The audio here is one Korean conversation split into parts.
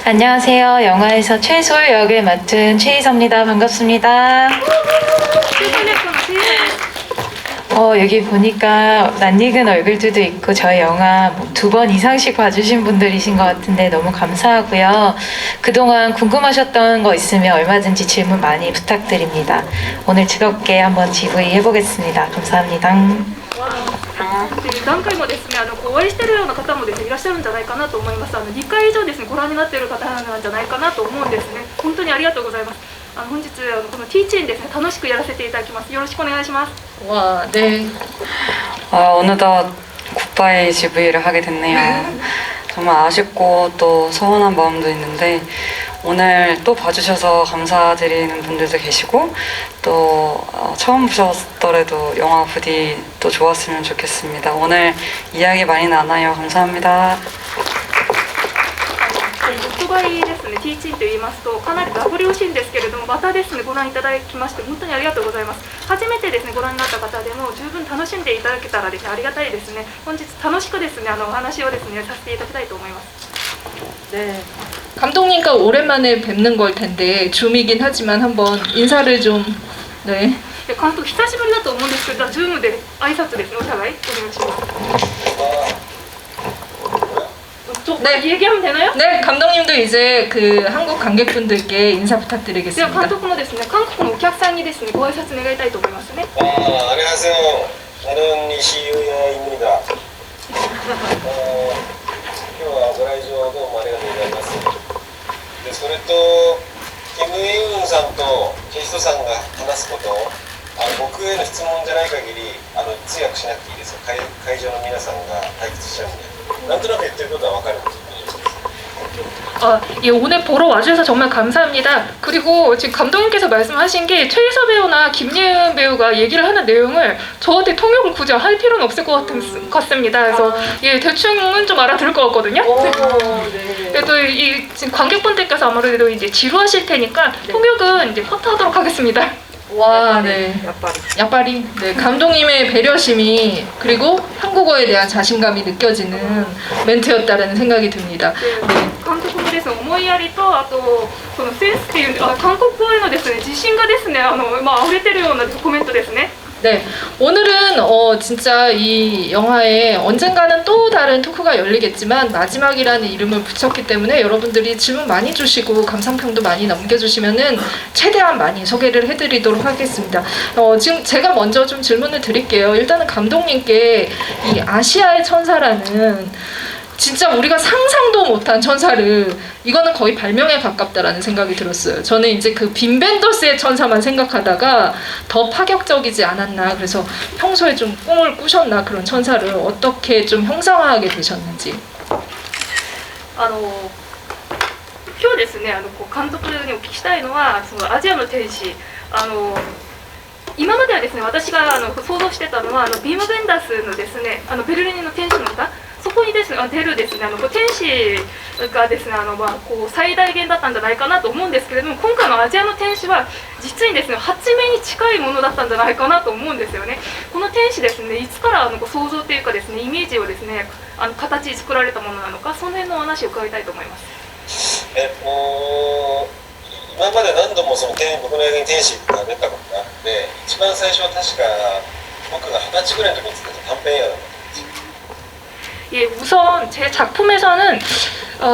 안녕하세요. 영화에서 최솔 역을 맡은 최희서입니다. 반갑습니다. 여기 보니까 낯익은 얼굴들도 있고 저희 영화 2번 이상씩 봐주신 분들이신 것 같은데 너무 감사하고요. 그동안 궁금하셨던 거 있으면 얼마든지 질문 많이 부탁드립니다. 오늘 즐겁게 한번 GV 해보겠습니다. 감사합니다. 何回もですね、お会いしているような方もですね、いらっしゃるんじゃないかなと思います。2回以上ですね、ご覧になっている方なんじゃないかなと思うんですね。本当にありがとうございます。本日このティーチンですね、楽しくやらせていただきます。よろしくお願いします。 와, 네. 어느덧 굿바이 GV를 하게 됐네요. 정말 아쉽고 또 서운한 마음도 있는데 오늘 또 봐주셔서 감사드리는 분들도 계시고 또 처음 보셨더라도 영화 부디 또 좋았으면 좋겠습니다. 오늘 이야기 많이 나눠요. 감사합니다. グッドバイですね、ティーチンと言いますとかなりダブル惜しいんですけれども、またですねご覧いただきまして本当にありがとうございます。初めてですねご覧になった方でも十分楽しんでいただけたらですねありがたいですね。本日楽しくですねお話をですねさせていただきたいと思います。 네. 감독님과 오랜만에 뵙는 걸 텐데 줌이긴 하지만 한번 인사를 좀. 네. 監督久しぶりだと思うんですけど、ズームで挨拶ですね、お互いお願いします。 네. 얘기하면 되나요? 네, 감독님도 이제 그 한국 관객분들께 인사 では 부탁드리겠습니다. 監督もですね韓国のお客さんにですねご挨拶願いたいと思いますね。 안녕하세요. 저는 이시유야입니다. 今日はご来場どうもありがとうございます。でそれとキム・イウンさんとケイヒトさんが話すこと僕への質問じゃない限り通訳しなくていいですよ。会場の皆さんが退屈しちゃうんでなんとなく言ってることは分かるんですよ。 예, 오늘 보러 와주셔서 정말 감사합니다. 그리고 지금 감독님께서 말씀하신 게 최희서 배우나 김예은 배우가 얘기를 하는 내용을 저한테 통역을 굳이 할 필요는 없을 것 같습니다. 그래서 예, 대충은 좀 알아들을 것 같거든요. 그래도 이 지금 관객분들께서 아무래도 이제 지루하실 테니까 통역은 이제 커트하도록 하겠습니다. 와, 네. 약발이. 네, 감독님의 배려심이 그리고 한국어에 대한 자신감이 느껴지는 멘트였다라는 생각이 듭니다. 네. 監督もですね思いやりとあとこのセンスっていう韓国語へのですね自信がですね溢れてるようなコメントですね。 네, 오늘은 진짜 이 영화에 언젠가는 또 다른 토크가 열리겠지만 마지막이라는 이름을 붙였기 때문에 여러분들이 질문 많이 주시고 감상평도 많이 남겨주시면은 최대한 많이 소개를 해드리도록 하겠습니다. 지금 제가 먼저 좀 질문을 드릴게요. 일단은 감독님께 이 아시아의 천사라는 진짜 우리가 상상도 못한 천사를 이거는 거의 발명에 가깝다라는 생각이 들었어요. 저는 이제 그 빈 벤더스의 천사만 생각하다가 더 파격적이지 않았나. 그래서 평소에 좀 꿈을 꾸셨나 그런 천사를 어떻게 좀 형상화하게 되셨는지. 今日ですね監督にお聞きしたいのはそのアジアの天使今まではですね私が想像してたのはビーム・ベンダースのですねベルリンの天使の歌そこにですね出るですね天使がですね最大限だったんじゃないかなと思うんですけれども、今回のアジアの天使は実にですね8面に近いものだったんじゃないかなと思うんですよね。この天使ですねいつから想像というかですねイメージをですね形作られたものなのか、その辺のお話を伺いたいと思います。今まで何度も僕の映画に天使が出たことがあって、一番最初は確か僕が20歳ぐらいの時に作った短編映画だったんですよ。 예, 우선 제 작품에서는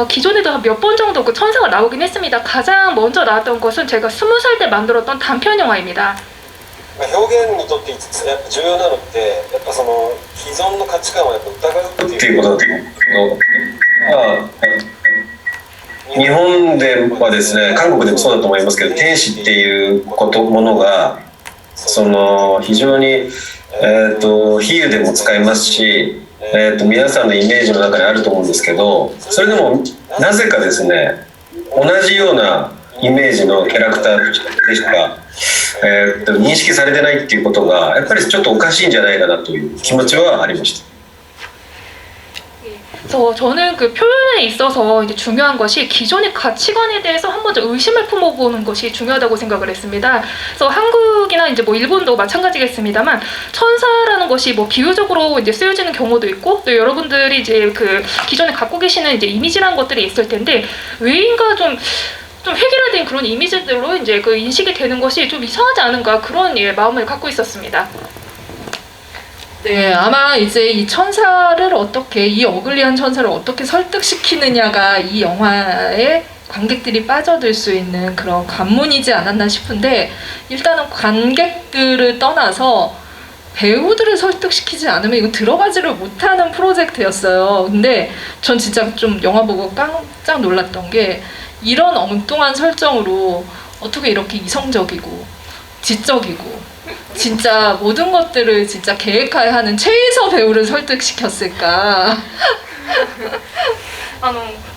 기존에도 한 몇 번 정도 그 천사가 나오긴 했습니다. 가장 먼저 나왔던 것은 제가 20살 때 만들었던 단편 영화입니다. 表現にとってやっぱ重要なのってやっぱ既存の価値観をやっぱ疑うっていうことだと思うんですけど、日本ではですね、韓国でもそうだと思いますけど、天使っていうものが非常に比喩でも使いますし、皆さんのイメージの中にあると思うんですけど、それでもなぜかですね同じようなイメージのキャラクターでしか、認識されてないっていうことがやっぱりちょっとおかしいんじゃないかなという気持ちはありました。 그래서 저는 그 표현에 있어서 이제 중요한 것이 기존의 가치관에 대해서 한 번 더 의심을 품어보는 것이 중요하다고 생각을 했습니다. 그래서 한국이나 이제 뭐 일본도 마찬가지겠습니다만 천사라는 것이 뭐 비유적으로 이제 쓰여지는 경우도 있고 또 여러분들이 이제 그 기존에 갖고 계시는 이제 이미지라는 것들이 있을 텐데 왜인가 좀 획일화된 그런 이미지들로 이제 그 인식이 되는 것이 좀 이상하지 않은가 그런 마음을 갖고 있었습니다. 네, 아마 이제 이 천사를 어떻게, 이 어글리한 천사를 어떻게 설득시키느냐가 이 영화에 관객들이 빠져들 수 있는 그런 관문이지 않았나 싶은데, 일단은 관객들을 떠나서 배우들을 설득시키지 않으면 이거 들어가지를 못하는 프로젝트였어요. 근데 전 진짜 좀 영화 보고 깜짝 놀랐던 게, 이런 엉뚱한 설정으로 어떻게 이렇게 이성적이고 지적이고 진짜 모든 것들을 진짜 계획하여 하는 최희서 배우를 설득시켰을까.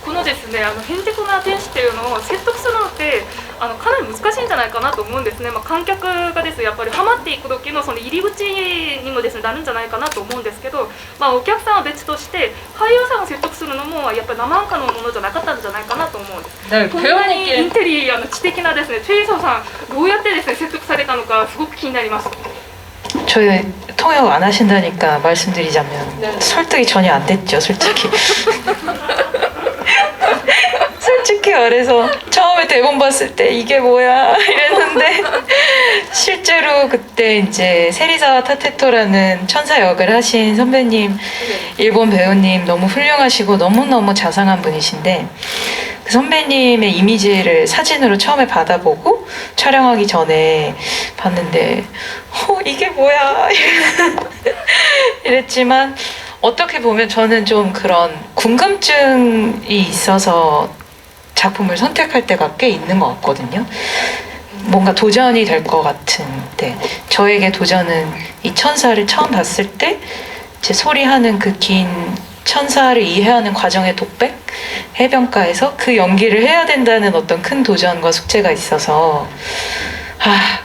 このですね、ヘンテコな天使っていうのを説得するのってかなり難しいんじゃないかなと思うんですね。観客がですね、やっぱりハマっていく時のその入り口にもですねなるんじゃないかなと思うんですけど、お客さんは別として俳優さんを説得するのもやっぱり生半可のものじゃなかったんじゃないかなと思うんです。 네, こんなにインテリ知的なですね、チェイソーさんどうやってですね説得されたのかすごく気になります。 저희 통역 안 하신다니까 말씀드리자면 네. 설득이 전혀 안 됐죠, 솔직히. 솔직히 말해서 처음에 대본 봤을 때 이게 뭐야 이랬는데 실제로 그때 이제 세리사와 타테토라는 천사 역을 하신 선배님, 일본 배우님 너무 훌륭하시고 너무너무 자상한 분이신데 그 선배님의 이미지를 사진으로 처음에 받아보고 촬영하기 전에 봤는데 이게 뭐야 이랬지만 어떻게 보면 저는 좀 그런 궁금증이 있어서 작품을 선택할 때가 꽤 있는 것 같거든요. 뭔가 도전이 될 것 같은데 저에게 도전은 이 천사를 처음 봤을 때 제 소리하는 그 긴 천사를 이해하는 과정의 독백 해변가에서 그 연기를 해야 된다는 어떤 큰 도전과 숙제가 있어서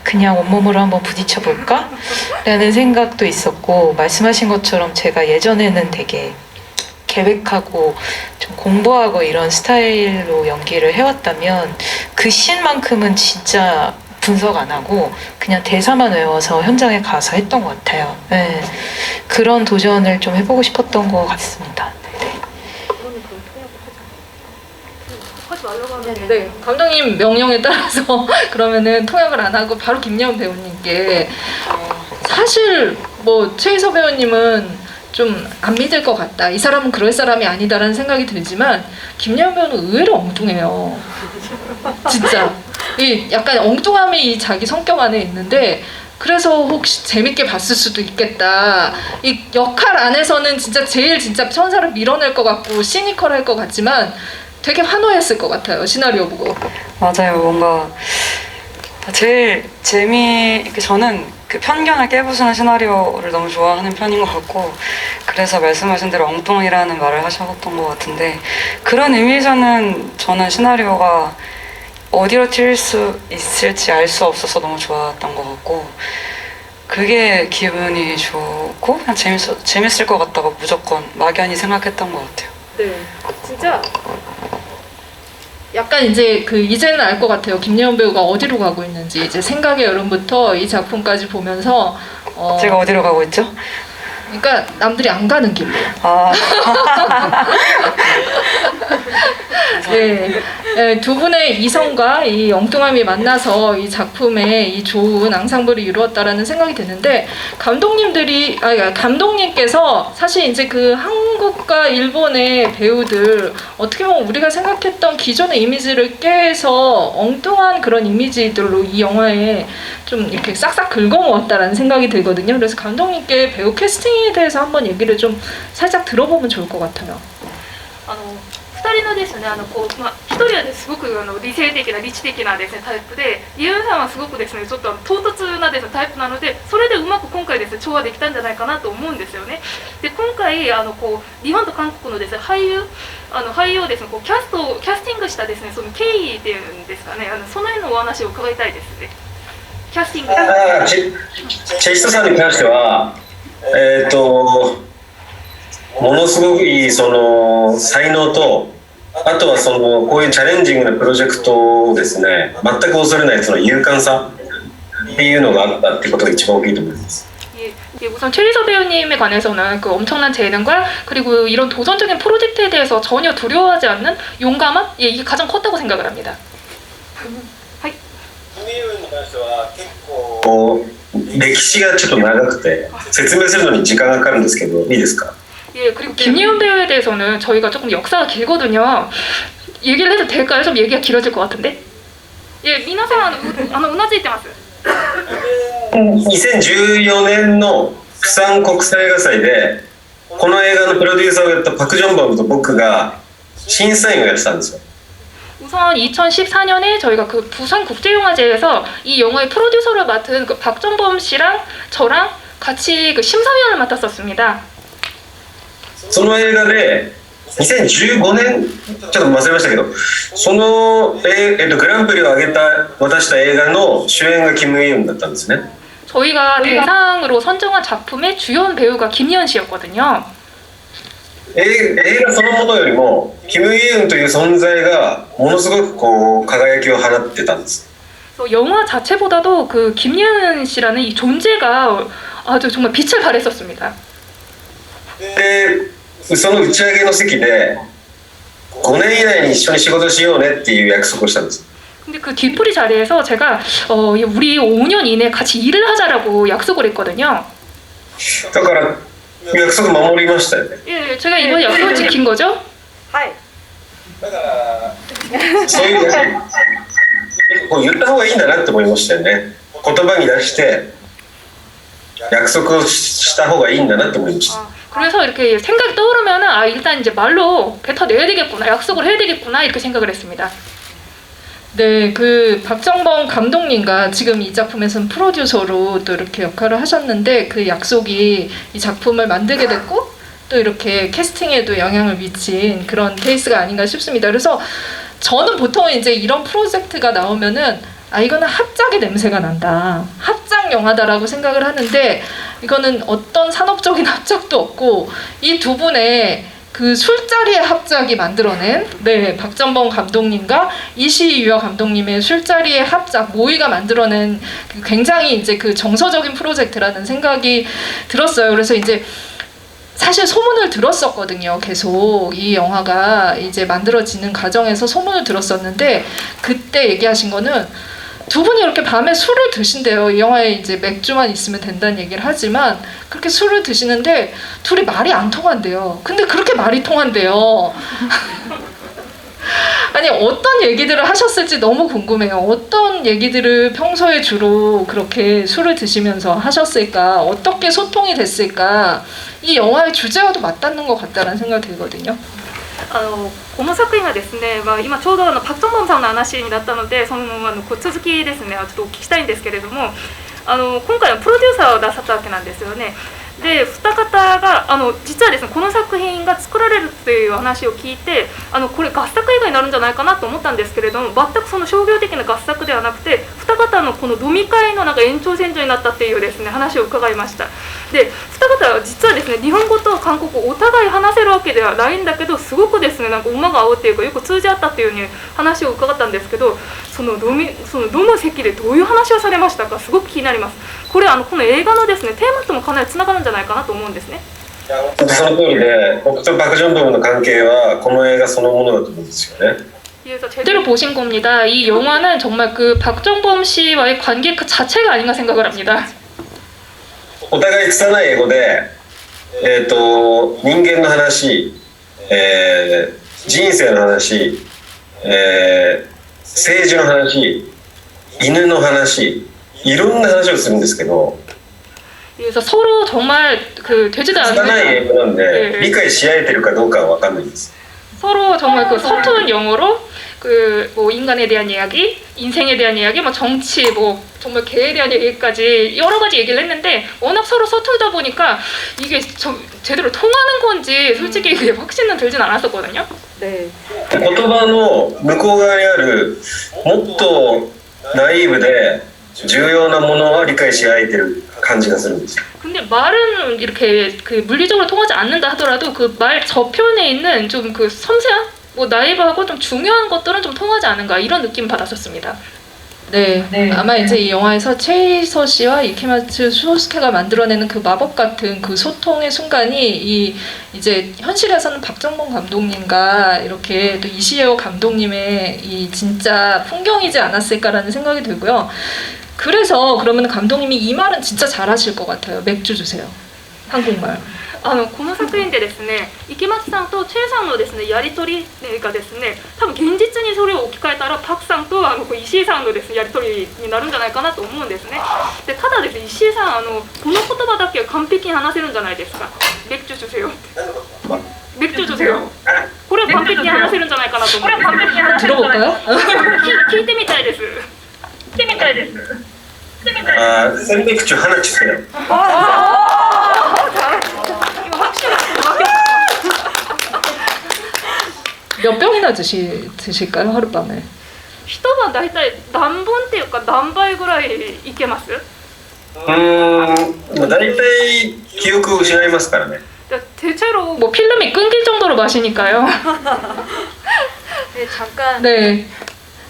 그냥 온몸으로 한번 부딪혀 볼까? 라는 생각도 있었고 말씀하신 것처럼 제가 예전에는 되게 계획하고 좀 공부하고 이런 스타일로 연기를 해왔다면 그 씬만큼은 진짜 분석 안 하고 그냥 대사만 외워서 현장에 가서 했던 것 같아요. 네. 그런 도전을 좀 해보고 싶었던 것 같습니다. 네, 감독님 명령에 따라서 그러면은 통역을 안 하고 바로 김여운 배우님께 사실 뭐 최희서 배우님은 좀 안 믿을 것 같다. 이 사람은 그럴 사람이 아니다라는 생각이 들지만 김여운 배우는 의외로 엉뚱해요. 진짜 이 약간 엉뚱함이 이 자기 성격 안에 있는데 그래서 혹시 재밌게 봤을 수도 있겠다. 이 역할 안에서는 진짜 제일 진짜 천사를 밀어낼 것 같고 시니컬할 것 같지만 되게 환호했을 것 같아요. 시나리오 보고. 맞아요. 뭔가 제일 저는 그 편견을 깨부수는 시나리오를 너무 좋아하는 편인 것 같고 그래서 말씀하신 대로 엉뚱이라는 말을 하셨던 것 같은데 그런 의미에서는 저는 시나리오가 어디로 튈 수 있을지 알 수 없어서 너무 좋았던 것 같고 그게 기분이 좋고 그냥 재밌을 것 같다고 무조건 막연히 생각했던 것 같아요. 네, 진짜 약간 이제 그 이제는 알 것 같아요. 김여운 배우가 어디로 가고 있는지 이제 생각의 여름부터 이 작품까지 보면서 제가 어디로 가고 있죠? 그러니까 남들이 안 가는 길로. 네, 네, 두 분의 이성과 이 엉뚱함이 만나서 이 작품에 이 좋은 앙상블을 이루었다라는 생각이 드는데 감독님께서 사실 이제 그 한국과 일본의 배우들 어떻게 보면 우리가 생각했던 기존의 이미지를 깨서 엉뚱한 그런 이미지들로 이 영화에 좀 이렇게 싹싹 긁어모았다라는 생각이 들거든요. 그래서 감독님께 배우 캐스팅에 대해서 한번 얘기를 좀 살짝 들어보면 좋을 것 같아요. 2人のですね、1人はすごく理性的な理知的なですねタイプで、イエンさんはすごくですねちょっと唐突なですねタイプなので、それでうまく今回ですね調和できたんじゃないかなと思うんですよね。で今回日本と韓国のですね俳優をですねキャスティングしたですねその経緯っていうんですかね、その辺のお話を伺いたいですね。キャスティング。チェイストさんに関してはものすごくいいその才能と、あとはそのこういうチャレンジングなプロジェクトをですね、全く恐れないその勇敢さっていうのがあったってことが一番大きいと思います。 예, 우선 최리서 배우님에 관해서는 그 엄청난 재능과 그리고 이런 도전적인 프로젝트에 대해서 전혀 두려워하지 않는 용감함? 예, 이게 가장 컸다고 생각을 합니다. こう歴史がちょっと長くて説明するのに時間がかかるんですけど、いいですか？ 예, 그리고 김예은 배우에 대해서는 저희가 조금 역사가 길거든요. 얘기를 해도 될까요? 좀 얘기가 길어질 것 같은데? 예, 미나상 우나지이테마스. 2014年の釜山国際映画祭でこの映画のプロデューサーをやったパク・ジョンバムと僕が審査員をやってたんですよ。 우선 2014년에 저희가 그 부산국제영화제에서 이 영화의 프로듀서를 맡은 그 박정범 씨랑 저랑 같이 그 심사위원을 맡았었습니다. その映画で2015年ちょっと忘れましたけど、その、グランプリを渡した映画の主演がキム・イウンだったんですね。 저희가 대상으로 선정한 작품의 주연 배우가 김예은 씨였거든요. 映画そのものよりもキム・イウンという存在がものすごくこう輝きを放ってたんです。 영화 자체보다도 그 김예은 씨라는 이 존재가 아주 정말 빛을 발했었습니다. でその打ち上げの席で5年以内に一緒に仕事しようねっていう約束をしたんです。 근데 그 뒤풀이 자리에서 제가 우리 5년 이내 같이 일을 하자라고 약속을 했거든요. だから約束守りましたよね。 예, 제가 이번 약속을 지킨 거죠? そういうこう言った方がいいんだなって思いましたよね。言葉に出して約束をした方がいいんだなって思いました。 그래서 이렇게 생각이 떠오르면은 아 일단 이제 말로 뱉어내야 되겠구나, 약속을 해야 되겠구나 이렇게 생각을 했습니다. 네, 그 박정범 감독님과 지금 이 작품에서는 프로듀서로 또 이렇게 역할을 하셨는데 그 약속이 이 작품을 만들게 됐고 또 이렇게 캐스팅에도 영향을 미친 그런 케이스가 아닌가 싶습니다. 그래서 저는 보통 이제 이런 프로젝트가 나오면은 아 이거는 합작의 냄새가 난다, 합작 영화다라고 생각을 하는데 이거는 어떤 산업적인 합작도 없고 이 두 분의 그 술자리의 합작이 만들어낸 네 박정범 감독님과 이시유아 감독님의 술자리의 합작 모의가 만들어낸 굉장히 이제 그 정서적인 프로젝트라는 생각이 들었어요. 그래서 이제 사실 소문을 들었었거든요. 계속 이 영화가 이제 만들어지는 과정에서 소문을 들었었는데 그때 얘기하신 거는 두 분이 이렇게 밤에 술을 드신대요. 이 영화에 이제 맥주만 있으면 된다는 얘기를 하지만 그렇게 술을 드시는데 둘이 말이 안 통한대요. 근데 그렇게 말이 통한대요. 아니 어떤 얘기들을 하셨을지 너무 궁금해요. 어떤 얘기들을 평소에 주로 그렇게 술을 드시면서 하셨을까? 어떻게 소통이 됐을까? 이 영화의 주제와도 맞닿는 것 같다는 생각이 들거든요. この作品はですね、今ちょうどパク・チョンボンさんの話になったのでその続きですねちょっとお聞きしたいんですけれども、今回はプロデューサーを出さったわけなんですよね。で二方が実はですねこの作品が作られるという話を聞いてこれ合作映画になるんじゃないかなと思ったんですけれども、全くその商業的な合作ではなくて二方のこの飲み会のなんか延長線上になったっていうですね話を伺いました。で二方は実はですね日本語と韓国語お互い話せるわけではないんだけどすごくですねなんか馬が合うっていうかよく通じ合ったっていう風に話を伺ったんですけど、その飲む席でどういう話をされましたかすごく気になります。これこの映画のですねテーマともかなりつながるんじゃないかなと思うんですね。本当その通りで僕とパク・ジョンボムの関係はこの映画そのものだと思うんですよね。 그래서 제대로 보신 겁니다. 이 영화는 정말 그 박정범 씨와의 관계 그 자체가 아닌가 생각을 합니다. お互い拙い英語で、人間の話、人生の話、政治の話、犬の話、いろんな話をするんですけど、 그래서 서로 정말 그 되지도 拙い 않는 英語なんで理解し合えてるかどうかは分かんないんです。 서로 정말 그 서투른 영어로 그 뭐 인간에 대한 이야기, 인생에 대한 이야기, 뭐 정치, 뭐 정말 개에 대한 얘기까지 여러 가지 얘기를 했는데 워낙 서로 서툴다 보니까 이게 제대로 통하는 건지 솔직히 그게 확신은 들진 않았었거든요. 네. 言葉の向こう側にあるもっとナイーブで重要なものは理解し合えてる感じがするんですよ。 근데 말은 이렇게 그 물리적으로 통하지 않는다 하더라도 그 말 저편에 있는 좀 그 섬세한 뭐 나이브하고 좀 중요한 것들은 좀 통하지 않은가 이런 느낌 받았었습니다. 네, 아마 이제 이 영화에서 최이서 씨와 이케마츠 쇼스케가 만들어내는 그 마법 같은 그 소통의 순간이 이제 현실에서는 박정범 감독님과 이렇게 또 이시에오 감독님의 이 진짜 풍경이지 않았을까라는 생각이 들고요. 그래서 그러면 감독님이 이 말은 진짜 잘하실 것 같아요. 맥주 주세요. 한국말. この作品でですね、池松さんとチェイさんのですねやり取りがですね、多分現実にそれを置き換えたらパクさんと石井さんのですねやり取りになるんじゃないかなと思うんですね。でただですね、石井さんこの言葉だけは完璧に話せるんじゃないですか。맥주 주세요。맥주 주세요。これは完璧に話せるんじゃないかなと思うんですよ。 들어볼까요? 聞いてみたいです。聞いてみたいです。あ、鮮맥주 하나 주세요。 몇 병이나 드실까요? 하룻밤에? 一晩大体何本っていうか何杯ぐらいいけます？まあ大体記憶を失いますからね。 대체로 뭐 필름이 끊길 정도로 마시니까요. 네, 잠깐. 네.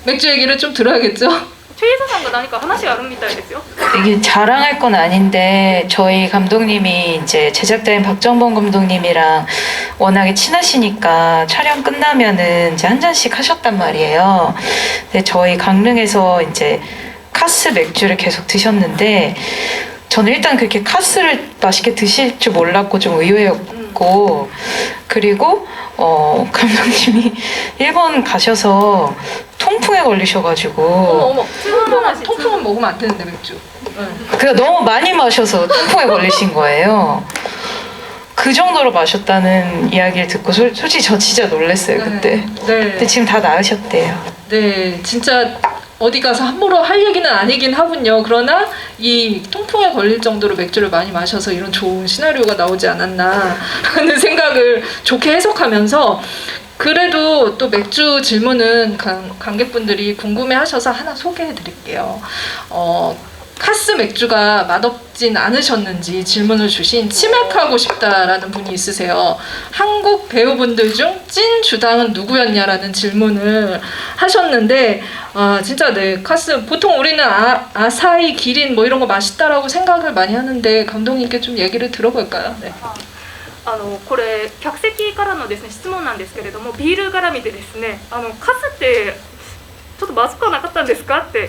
맥주 얘기를 좀 들어야겠죠? 최희서 씨가 나니까 하나씩 아는 미타이데스요. 이게 자랑할 건 아닌데 저희 감독님이 이제 제작자인 박정범 감독님이랑 워낙에 친하시니까 촬영 끝나면은 이제 한 잔씩 하셨단 말이에요. 근데 저희 강릉에서 이제 카스 맥주를 계속 드셨는데 저는 일단 그렇게 카스를 맛있게 드실 줄 몰랐고 좀 의외였고 그리고 감독님이 일본 가셔서 통풍에 걸리셔가지고 어머 통풍은 먹으면 안 되는데 맥주. 그러니까 너무 많이 마셔서 통풍에 걸리신 거예요. 그 정도로 마셨다는 이야기를 듣고 솔직히 저 진짜 놀랐어요 그때. 네. 근데 지금 다 나으셨대요. 네, 진짜 어디 가서 함부로 할 얘기는 아니긴 하군요. 그러나 이 통풍에 걸릴 정도로 맥주를 많이 마셔서 이런 좋은 시나리오가 나오지 않았나 하는 생각을 좋게 해석하면서 그래도 또 맥주 질문은 관객분들이 궁금해하셔서 하나 소개해드릴게요. 카스 맥주가 맛없진 않으셨는지 질문을 주신 치맥하고 싶다라는 분이 있으세요. 한국 배우분들 중 찐 주당은 누구였냐라는 질문을 하셨는데 진짜 네 카스 보통 우리는 아사히 기린 뭐 이런 거 맛있다라고 생각을 많이 하는데 감독님께 좀 얘기를 들어볼까요? 네. これ客席からのですね質問なんですけれども、ビール絡みでですね、カスってちょっとまずくはなかったんですかって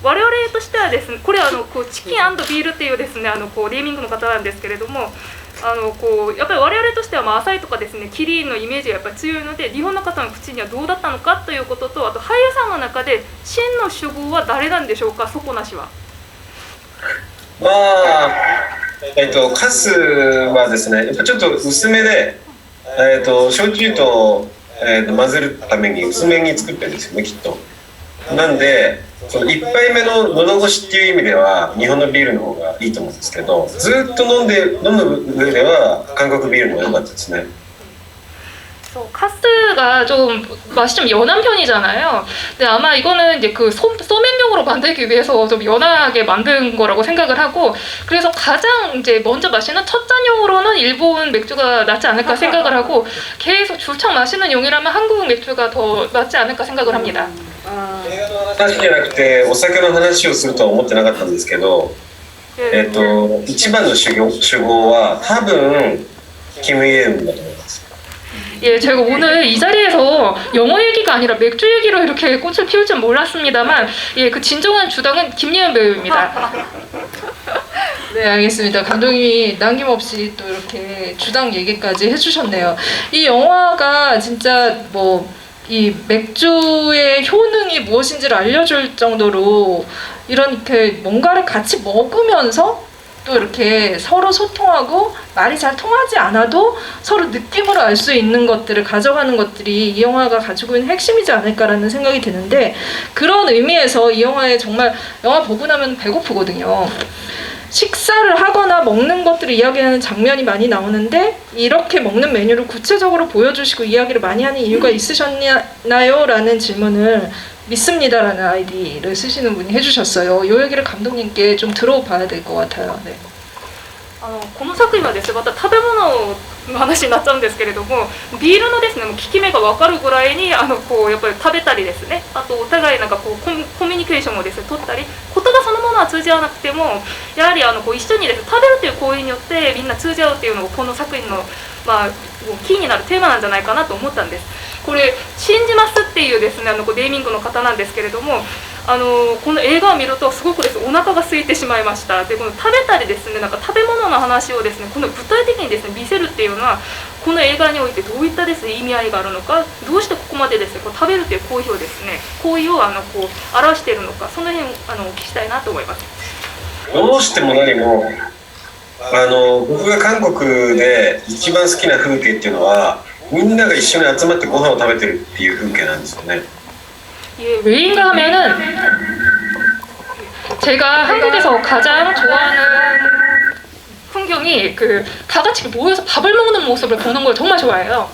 我々としてはですね、これこうチキン&ビールっていうですねこうネーミングの方なんですけれども、こうやっぱり我々としてはアサイとかですねキリンのイメージがやっぱり強いので、日本の方の口にはどうだったのかということと、あと俳優さんの中で真の主語は誰なんでしょうか、底なしは。まあカスはですね、やっぱちょっと薄めで、焼酎と、混ぜるために薄めに作ってるんですよね、きっと。なんでその1杯目の喉越しっていう意味では日本のビールの方がいいと思うんですけど、ずっと飲む上では韓国ビールの方が良かったですね。 카스가 좀 맛이 좀 연한 편이잖아요. 근데 아마 이거는 이제 그 소맥용으로 만들기 위해서 좀 연하게 만든 거라고 생각을 하고, 그래서 가장 이제 먼저 마시는 첫 잔용으로는 일본 맥주가 낫지 않을까 생각을 하고, 계속 줄창 마시는 용이라면 한국 맥주가 더 낫지 않을까 생각을 합니다. 話じゃなくてお酒の話をするとは思ってなかったんですけど、一番の主語は多分キム・イエウンだと思います。 예, 제가 오늘 이 자리에서 영어 얘기가 아니라 맥주 얘기로 이렇게 꽃을 피울 줄 몰랐습니다만, 예, 그 진정한 주당은 김예은 배우입니다. 네, 알겠습니다. 감독님이 남김없이 또 이렇게 주당 얘기까지 해주셨네요. 이 영화가 진짜 뭐 이 맥주의 효능이 무엇인지를 알려줄 정도로 이렇게 뭔가를 같이 먹으면서 또 이렇게 서로 소통하고 말이 잘 통하지 않아도 서로 느낌으로 알 수 있는 것들을 가져가는 것들이 이 영화가 가지고 있는 핵심이지 않을까라는 생각이 드는데, 그런 의미에서 이 영화에 정말 영화 보고 나면 배고프거든요. 식사를 하거나 먹는 것들을 이야기하는 장면이 많이 나오는데 이렇게 먹는 메뉴를 구체적으로 보여주시고 이야기를 많이 하는 이유가 있으셨나요? 라는 질문을 믿습니다라는 아이디를 쓰시는 분이 해주셨어요. 이 얘기를 감독님께 좀 들어봐야 될 것 같아요. 네. この作品はですねまた食べ物の話になっちゃうんですけれどもビールのですねもう効き目が分かるぐらいにこうやっぱり食べたりですねあとお互いなんかこうコミュニケーションをですね取ったり言葉そのものは通じ合わなくてもやはりこう一緒にですね食べるという行為によってみんな通じ合うっていうのがこの作品のまあキーになるテーマなんじゃないかなと思ったんです。これ信じますっていうですねこうネーミングの方なんですけれどもこの映画を見るとすごくですねお腹が空いてしまいました。でこの食べたりですねなんか食べ物の話をですねこの具体的にですね見せるっていうのはこの映画においてどういったですね意味合いがあるのかどうしてここまでですねこう食べるという行為をですね行為をこう表しているのかその辺お聞きしたいなと思います。どうしても何も僕が韓国で一番好きな風景っていうのはみんなが一緒に集まってご飯を食べてるっていう風景なんですよね。 왜인가 하면은 제가 한국에서 가장 좋아하는 풍경이 그 다 같이 모여서 밥을 먹는 모습을 보는 걸 정말 좋아해요.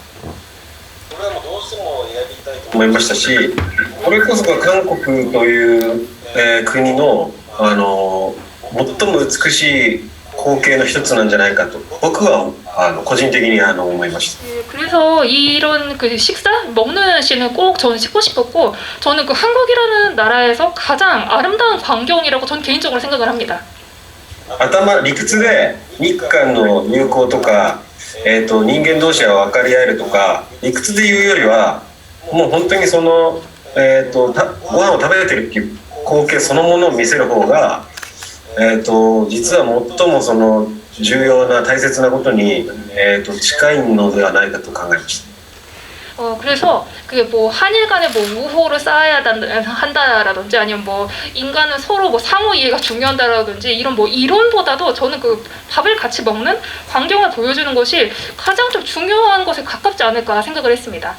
思いましたし、これこそが韓国という、国の最も美しい光景の一つなんじゃないかと僕は個人的に思いました。 그래서 이런 그 식사 먹는 씬을 꼭 저는 찍고 싶었고 저는 그 한국이라는 나라에서 가장 아름다운 광경이라고 저는 개인적으로 생각을 합니다. 理屈で日韓の友好とか、人間同士は分かり合えるとか理屈で言うよりはもう本当にその、ご飯を食べてるっていう光景そのものを見せる方が、実は最もその重要な大切なことに、近いのではないかと考えました。 그래서 그게 뭐 한일 간에 뭐 우호를 쌓아야 한다라든지 아니면 뭐 인간은 서로 뭐 상호 이해가 중요하다라든지 이런 뭐 이론보다도 저는 그 밥을 같이 먹는 광경을 보여주는 것이 가장 좀 중요한 것에 가깝지 않을까 생각을 했습니다.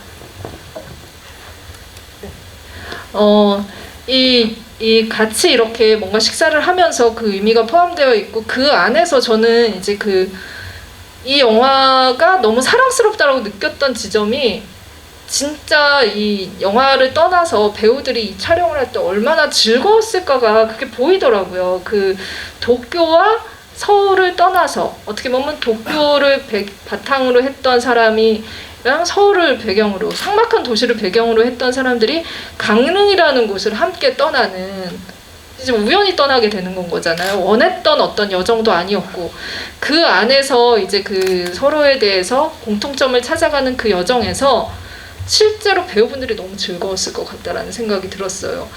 이 같이 이렇게 뭔가 식사를 하면서 그 의미가 포함되어 있고 그 안에서 저는 이제 이 영화가 너무 사랑스럽다고 느꼈던 지점이 진짜 이 영화를 떠나서 배우들이 이 촬영을 할 때 얼마나 즐거웠을까가 그게 보이더라고요. 그 도쿄와 서울을 떠나서 어떻게 보면 도쿄를 바탕으로 했던 사람이 서울을 배경으로 삭막한 도시를 배경으로 했던 사람들이 강릉이라는 곳을 함께 떠나는 이제 우연히 떠나게 되는 건 거잖아요. 원했던 어떤 여정도 아니었고 그 안에서 이제 그 서로에 대해서 공통점을 찾아가는 그 여정에서 실제로 배우분들이 너무 즐거웠을 것 같다라는 생각이 들었어요.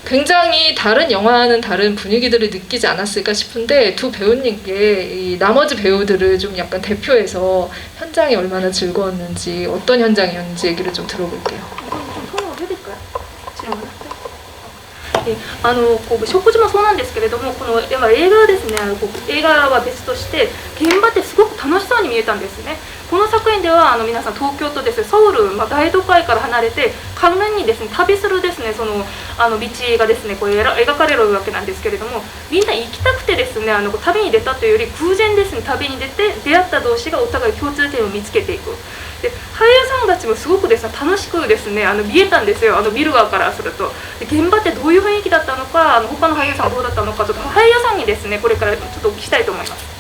굉장히 다른 영화와는 다른 분위기들을 느끼지 않았을까 싶은데 두 배우님께 이 나머지 배우들을 좀 약간 대표해서 현장이 얼마나 즐거웠는지 어떤 현장이었는지 얘기를 좀 들어볼게요. こう食事もそうなんですけれどもこのやっぱ映画はですね映画は別として現場ってすごく楽しそうに見えたんですね。この作品では皆さん東京とですねソウル、大都会から離れて関連にですね旅するですねその道がですねこう描かれるわけなんですけれどもみんな行きたくてですね旅に出たというより偶然ですね旅に出て出会った同士がお互い共通点を見つけていく。で俳優さんたちもすごくですね楽しくですね見えたんですよ見る側からすると。で現場ってどういう雰囲気だったのか他の俳優さんはどうだったのかちょっと俳優さんにですねこれからちょっとお聞きしたいと思います。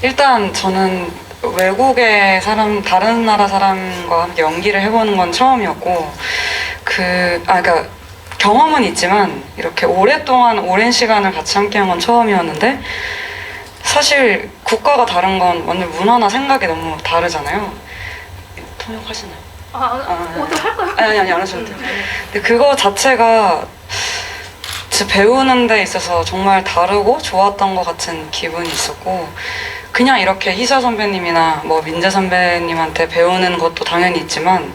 일단 저는 외국의 사람, 다른 나라 사람과 함께 연기를 해보는 건 처음이었고 그러니까 경험은 있지만 이렇게 오랫동안 오랜 시간을 같이 함께한 건 처음이었는데 사실 국가가 다른 건 완전 문화나 생각이 너무 다르잖아요. 통역하시나요? 할까요? 아니 안 하셔도 돼요. 근데 그거 자체가 배우는 데 있어서 정말 다르고 좋았던 것 같은 기분이 있었고 그냥 이렇게 희서 선배님이나 뭐 민재 선배님한테 배우는 것도 당연히 있지만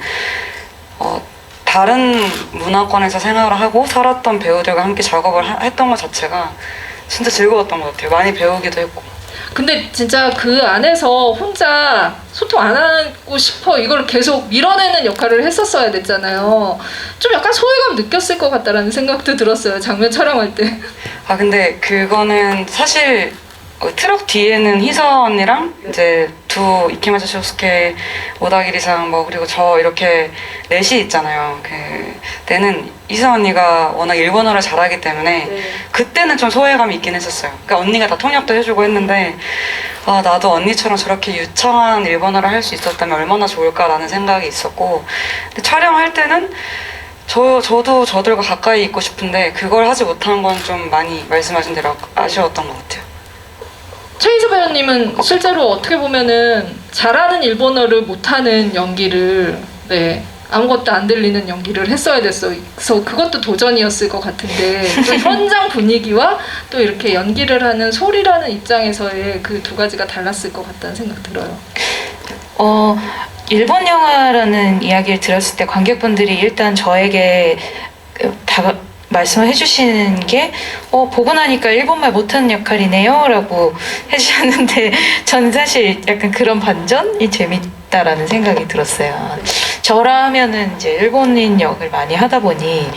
다른 문화권에서 생활을 하고 살았던 배우들과 함께 작업을 했던 것 자체가 진짜 즐거웠던 것 같아요. 많이 배우기도 했고. 근데 진짜 그 안에서 혼자 소통 안 하고 싶어 이걸 계속 밀어내는 역할을 했었어야 됐잖아요. 좀 약간 소외감 느꼈을 것 같다라는 생각도 들었어요. 장면 촬영할 때. 근데 그거는 사실 트럭 뒤에는 희서 언니랑 이제 두 이케마츠 쇼스케, 오다기리상 뭐 그리고 저 이렇게 넷이 있잖아요. 그때는 희서 언니가 워낙 일본어를 잘하기 때문에 그때는 좀 소외감이 있긴 했었어요. 그러니까 언니가 다 통역도 해주고 했는데 아 나도 언니처럼 저렇게 유창한 일본어를 할 수 있었다면 얼마나 좋을까라는 생각이 있었고 근데 촬영할 때는 저도 저들과 가까이 있고 싶은데 그걸 하지 못한 건 좀 많이 말씀하신 대로 아쉬웠던 것 같아요. 최희수 배우님은 실제로 어떻게 보면은 잘하는 일본어를 못하는 연기를 아무것도 안 들리는 연기를 했어야 됐어. 그래서 그것도 도전이었을 것 같은데 또 현장 분위기와 또 이렇게 연기를 하는 소리라는 입장에서의 그 두 가지가 달랐을 것 같다는 생각 들어요. 일본 영화라는 이야기를 들었을 때 관객분들이 일단 저에게 다 말씀을 해주시는 게 보고 나니까 일본말 못하는 역할이네요 라고 해주셨는데 저는 사실 약간 그런 반전이 재밌다라는 생각이 들었어요. 저라면은 이제 일본인 역을 많이 하다 보니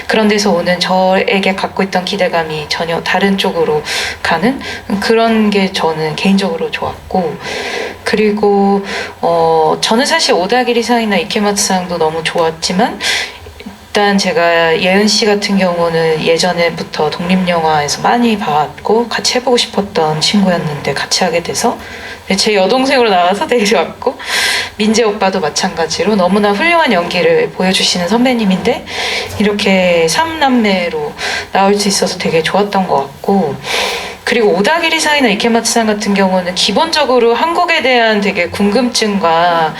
그런 데서 오는 저에게 갖고 있던 기대감이 전혀 다른 쪽으로 가는 그런 게 저는 개인적으로 좋았고 그리고 저는 사실 오다기리상이나 이케마츠상도 너무 좋았지만 일단 제가 예은 씨 같은 경우는 예전에부터 독립영화에서 많이 봐왔고 같이 해보고 싶었던 친구였는데 같이 하게 돼서 제 여동생으로 나와서 되게 좋았고 민재 오빠도 마찬가지로 너무나 훌륭한 연기를 보여주시는 선배님인데 이렇게 3남매로 나올 수 있어서 되게 좋았던 것 같고 그리고 오다기리상이나 이케마츠상 같은 경우는 기본적으로 한국에 대한 되게 궁금증과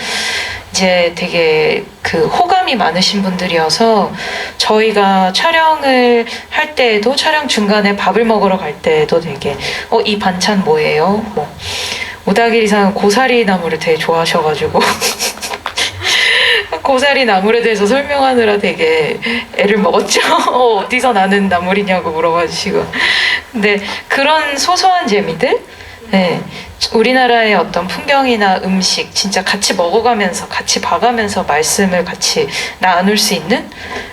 이제 되게 그 호감이 많으신 분들이어서 저희가 촬영을 할 때에도 촬영 중간에 밥을 먹으러 갈 때에도 되게 이 반찬 뭐예요? 뭐 오다기리상은 고사리 나물을 되게 좋아하셔가지고 고사리 나물에 대해서 설명하느라 되게 애를 먹었죠. 어디서 나는 나물이냐고 물어봐 주시고 근데 그런 소소한 재미들 네, 우리나라의 어떤 풍경이나 음식 진짜 같이 먹어가면서 같이 봐가면서 말씀을 같이 나눌 수 있는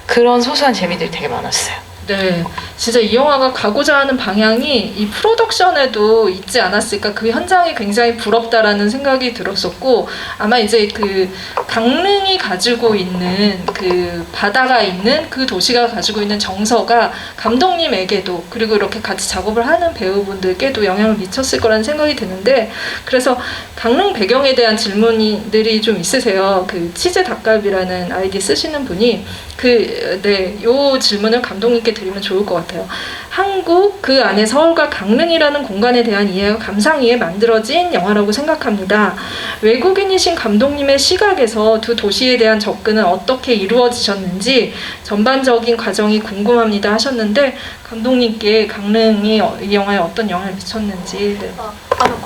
그런 소소한 재미들이 되게 많았어요. 네, 진짜 이 영화가 가고자 하는 방향이 이 프로덕션에도 있지 않았을까. 그 현장이 굉장히 부럽다라는 생각이 들었었고 아마 이제 그 강릉이 가지고 있는 그 바다가 있는 그 도시가 가지고 있는 정서가 감독님에게도 그리고 이렇게 같이 작업을 하는 배우분들께도 영향을 미쳤을 거라는 생각이 드는데 그래서 강릉 배경에 대한 질문들이 좀 있으세요. 그 치즈 닭갈비라는 아이디 쓰시는 분이 요 질문을 감독님께 드리면 좋을 것 같아요. 한국 그 안에 서울과 강릉이라는 공간에 대한 이해가 감상위에 만들어진 영화라고 생각합니다. 외국인이신 감독님의 시각에서 두 도시에 대한 접근은 어떻게 이루어지셨는지 전반적인 과정이 궁금합니다 하셨는데 감독님께 강릉이 이 영화에 어떤 영향을 미쳤는지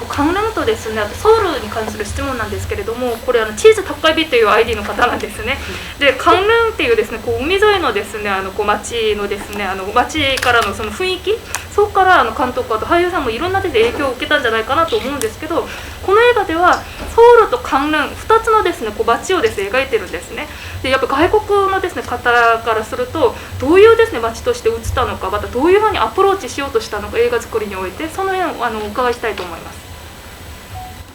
関連とですね、あとソウルに関する質問なんですけれども、これチーズ高いビという ID の方なんですね。で、関連っていうですね、海沿いのですね、街のですね、街からのその雰囲気、そこから監督あと俳優さんもいろんな手で影響を受けたんじゃないかなと思うんですけど、この映画ではソウルと関連2つのですね、街をですね描いてるんですね。で、やっぱ外国のですね方からするとどういうですね街として映ったのか、またどういうふうにアプローチしようとしたのか映画作りにおいて、その辺お伺いしたいと思います。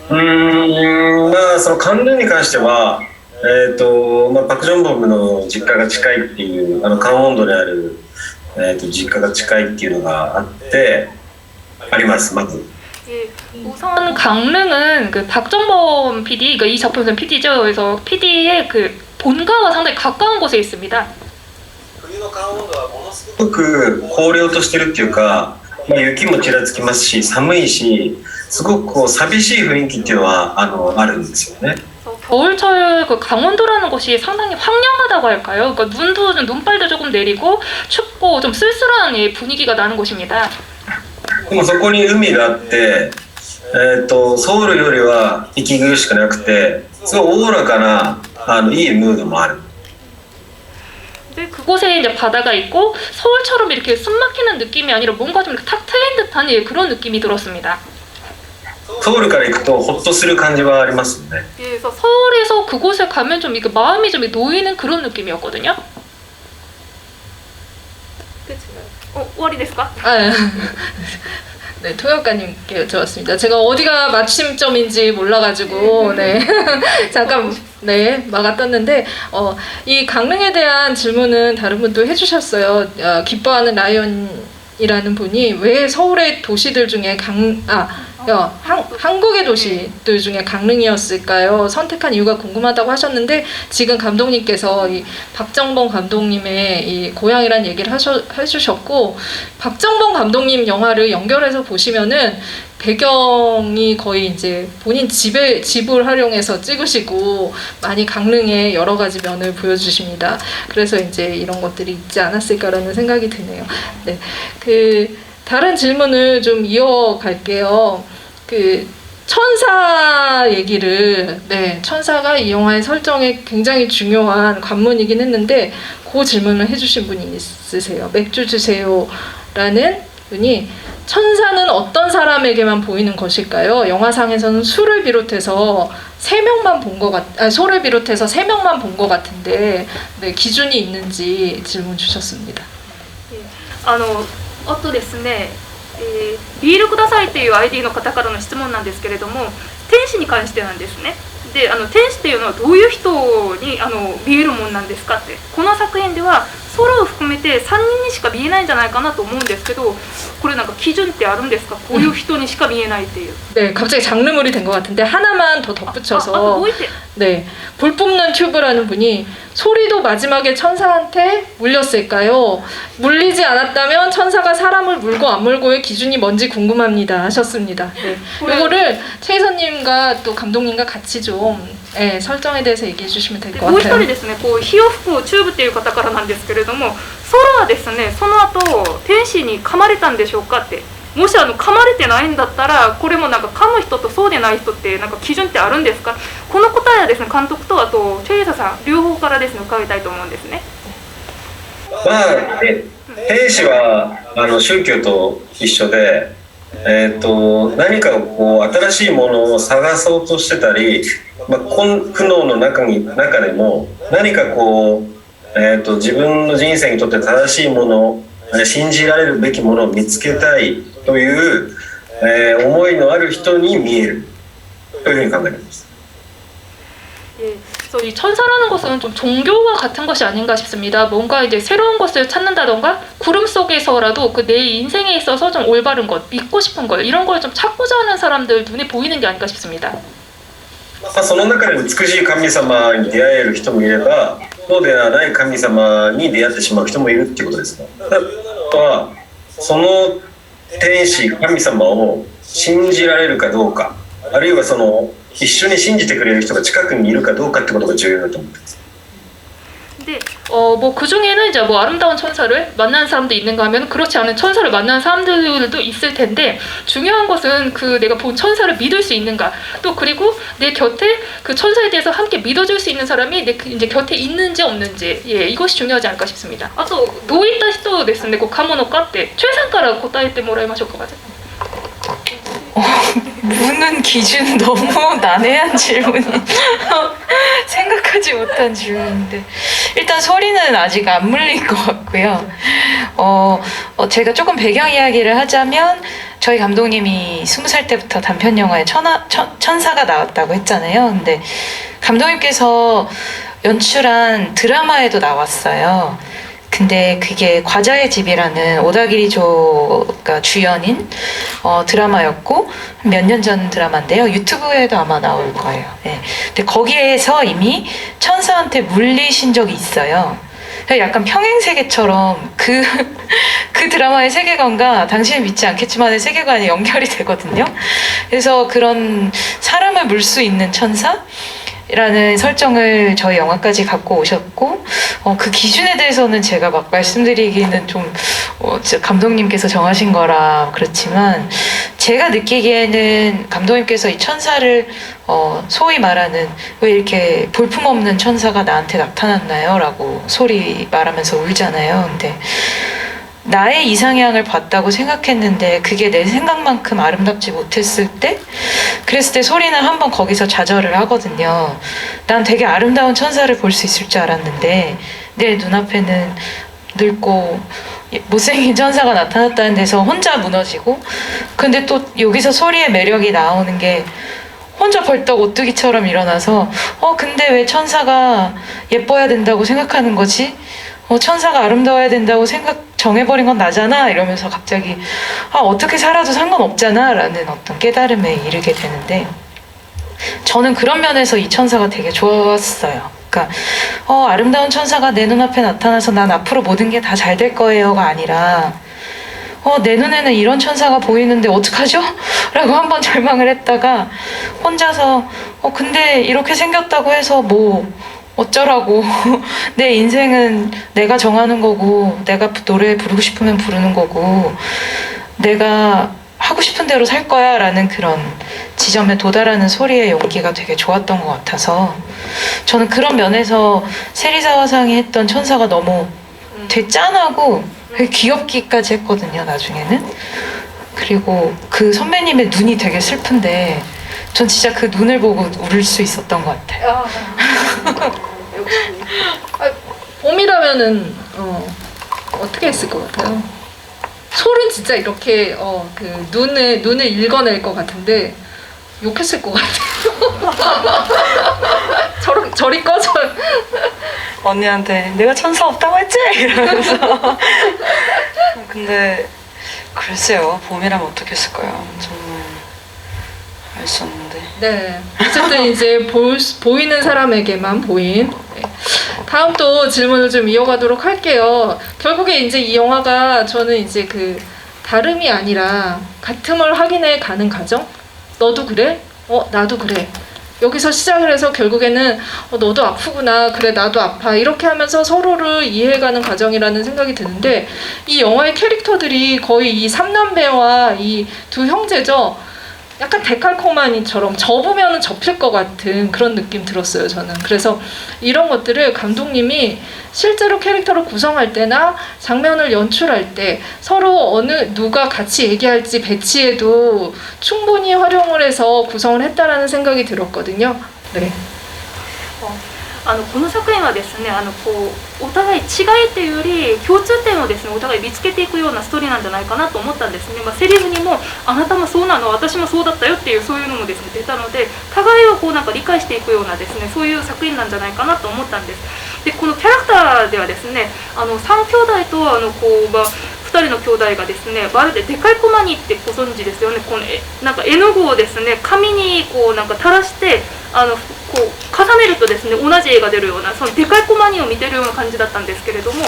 その関連に関しては、パク・ジョンボムの実家が近いっていうカンウォンドにある、実家が近いっていうのがあってありますまず。 우선 강릉은 그 박정범 PD, 이 작품에서는 PD죠. 그래서 PD의 그 본가와 상당히 가까운 곳에 있습니다. すごく荒涼としてるっていうか、雪もちらつきますし寒いしすごく寂しい雰囲気っていうのはあるんですよね。 겨울철 그 강원도라는 곳이 상당히 황량하다고 할까요? 그러니까 눈발도 조금 내리고 춥고 좀 쓸쓸한 분위기가 나는 곳입니다. でもそこに海があって、ソウルよりは息苦しくなくてすごいおおらかないいムードもある。 근데 그곳에 이제 바다가 있고 서울처럼 이렇게 숨막히는 느낌이 아니라 뭔가 좀 탁 트인 듯한 그런 느낌이 들었습니다. ソウルから行くとホッとする感じはありますね。 그래서 서울에서 그곳에 가면 좀 이게 마음이 좀 놓이는 그런 느낌이었거든요. 終わりですか? 네, 통역가님께 여쭤봤습니다. 제가 어디가 마침점인지 몰라가지고 네 잠깐 네 막아떴는데 이 강릉에 대한 질문은 다른 분도 해주셨어요. 기뻐하는 라이언이라는 분이 왜 서울의 도시들 중에 한국의 도시들 중에 강릉이었을까요? 선택한 이유가 궁금하다고 하셨는데 지금 감독님께서 이 박정범 감독님의 이 고향이란 얘기를 해주셨고 박정범 감독님 영화를 연결해서 보시면은 배경이 거의 이제 본인 집을 활용해서 찍으시고 많이 강릉의 여러 가지 면을 보여주십니다. 그래서 이제 이런 것들이 있지 않았을까라는 생각이 드네요. 네, 다른 질문을 좀 이어갈게요. 천사 얘기를, 네, 천사가 이 영화의 설정에 굉장히 중요한 관문이긴 했는데, 그 질문을 해주신 분이 있으세요. 맥주 주세요라는 분이 천사는 어떤 사람에게만 보이는 것일까요? 영화상에서는 소를 비롯해서 3명만 본 것 같은데, 네, 기준이 있는지 질문 주셨습니다. あとですね、ビールくださいっていう ID の方からの質問なんですけれども、天使に関してなんですね。で、天使っていうのはどういう人に見えるもんなんですかって、この作品ではソロを含めて3人にしか見えないんじゃないかなと思うんですけど、これなんか基準ってあるんですか？こういう人にしか見えないっていう。 네, 갑자기 장르물이 된 것 같은데 하나만 더 덧붙여서 네, 불 뿜는 튜브라는 분이 소리도 마지막에 천사한테 물렸을까요? 물리지 않았다면 천사가 사람을 물고 안 물고의 기준이 뭔지 궁금합니다 하셨습니다. 네, 이거를 최희선님과 또 감독님과 같이 좀 네, 설정에 대해서 얘기해 주시면 될 것 もう一 같아요. 人ですね、こう火を吹くチューブっていう方からなんですけれども、ソロはですね、その後天使に噛まれたんでしょうかって、もし噛まれてないんだったら、これもなんか噛む人とそうでない人ってなんか基準ってあるんですか？この答えはですね、監督とあとチェイサさん両方からですね伺いたいと思うんですね。まあ、天使は宗教と一緒で、何かこう新しいものを探そうとしてたり、まあ、苦悩の中でも何かこう、自分の人生にとって正しいもの、信じられるべきものを見つけたいという、思いのある人に見えるというふうに考えています。 그래서 이 천사라는 것은 좀 종교와 같은 것이 아닌가 싶습니다. 뭔가 이제 새로운 것을 찾는다던가 구름 속에서라도 그 내 인생에 있어서 좀 올바른 것, 믿고 싶은 것 이런 걸 좀 찾고자 하는 사람들 눈에 보이는 게 아닌가 싶습니다. その中で美しい神様に出会える人もいれば、そうではない神様に出会ってしまう人もいるっていうことですか。あとはその天使神様を信じられるかどうか、あるいはその一緒に信じてくれる人が近くにいるかどうかってことが重要だと思ってます。 で、 뭐 그 중에는 이제 뭐 아름다운 천사를 만나는 사람도 있는가 하면 그렇지 않은 천사를 만나는 사람들도 있을 텐데 중요한 것은 그 내가 본 천사를 믿을 수 있는가 또 그리고 내 곁에 그 천사에 대해서 함께 믿어줄 수 있는 사람이 내 이제 곁에 있는지 없는지 예 이것이 중요하지 않을까 싶습니다. あとどういった人ですね、こうカモノかってチュエさんから答えてもらいましょうか。 묻는 기준 너무 난해한 질문이 생각하지 못한 질문인데 일단 소리는 아직 안 물린 것 같고요. 제가 조금 배경 이야기를 하자면 저희 감독님이 20살 때부터 단편 영화에 천사가 나왔다고 했잖아요. 근데 감독님께서 연출한 드라마에도 나왔어요. 근데 그게 과자의 집이라는 오다기리조가 주연인 드라마였고 몇 년 전 드라마인데요. 유튜브에도 아마 나올 거예요. 네. 근데 거기에서 이미 천사한테 물리신 적이 있어요. 약간 평행세계처럼 그 드라마의 세계관과 당신이 믿지 않겠지만의 세계관이 연결이 되거든요. 그래서 그런 사람을 물 수 있는 천사? 라는 설정을 저희 영화까지 갖고 오셨고 그 기준에 대해서는 제가 막 말씀드리기는 좀 감독님께서 정하신 거라 그렇지만 제가 느끼기에는 감독님께서 이 천사를 소위 말하는 왜 이렇게 볼품없는 천사가 나한테 나타났나요? 라고 소리 말하면서 울잖아요. 근데 나의 이상향을 봤다고 생각했는데 그게 내 생각만큼 아름답지 못했을 때 그랬을 때 소리는 한번 거기서 좌절을 하거든요. 난 되게 아름다운 천사를 볼 수 있을 줄 알았는데 내 눈앞에는 늙고 못생긴 천사가 나타났다는 데서 혼자 무너지고, 근데 또 여기서 소리의 매력이 나오는 게 혼자 벌떡 오뚜기처럼 일어나서 근데 왜 천사가 예뻐야 된다고 생각하는 거지? 천사가 아름다워야 된다고 정해버린 건 나잖아 이러면서 갑자기 어떻게 살아도 상관없잖아 라는 어떤 깨달음에 이르게 되는데, 저는 그런 면에서 이 천사가 되게 좋았어요. 그러니까 아름다운 천사가 내 눈앞에 나타나서 난 앞으로 모든 게 다 잘 될 거예요가 아니라 내 눈에는 이런 천사가 보이는데 어떡하죠? 라고 한번 절망을 했다가 혼자서 근데 이렇게 생겼다고 해서 뭐 어쩌라고 내 인생은 내가 정하는 거고 내가 노래 부르고 싶으면 부르는 거고 내가 하고 싶은 대로 살 거야 라는 그런 지점에 도달하는 소리의 용기가 되게 좋았던 것 같아서, 저는 그런 면에서 세리사와상이 했던 천사가 너무 되게 짠하고 되게 귀엽기까지 했거든요 나중에는. 그리고 그 선배님의 눈이 되게 슬픈데 전 진짜 그 눈을 보고 울을 수 있었던 것 같아요. 역시. 봄이라면은 어떻게 했을 것 같아요? 솔은 진짜 이렇게 그 눈을 읽어낼 것 같은데 욕했을 것 같아요. 저리 꺼져. 언니한테 내가 천사 없다고 했지? 이러면서. 근데 글쎄요, 봄이라면 어떻게 했을까요? 정말 알 수 없는데. 네. 어쨌든 이제 보이는 사람에게만 보인. 네. 다음 또 질문을 좀 이어가도록 할게요. 결국에 이제 이 영화가 저는 이제 그 다름이 아니라 같음을 확인해 가는 과정? 너도 그래? 나도 그래. 여기서 시작을 해서 결국에는 너도 아프구나, 그래 나도 아파, 이렇게 하면서 서로를 이해해가는 과정이라는 생각이 드는데, 이 영화의 캐릭터들이 거의 이 삼남매와 이 두 형제죠. 약간 데칼코마니처럼 접으면 접힐 것 같은 그런 느낌 들었어요 저는. 그래서 이런 것들을 감독님이 실제로 캐릭터를 구성할 때나 장면을 연출할 때 서로 누가 같이 얘기할지 배치에도 충분히 활용을 해서 구성을 했다라는 생각이 들었거든요. 네. この作品はですねお互い違いっていうより共通点をですねお互い見つけていくようなストーリーなんじゃないかなと思ったんですね。セリフにもあなたもそうなの私もそうだったよっていうそういうのもですね出たので、互いをなんか理解していくようなですねそういう作品なんじゃないかなと思ったんです。でこのキャラクターではですね3兄弟と2人の兄弟がですねまるでデカイコマニってご存知ですよね。なんか絵の具をですね紙になんか垂らして重ねるとですね同じ絵が出るようなそのデカイコマニを見てるような感じだったんですけれども、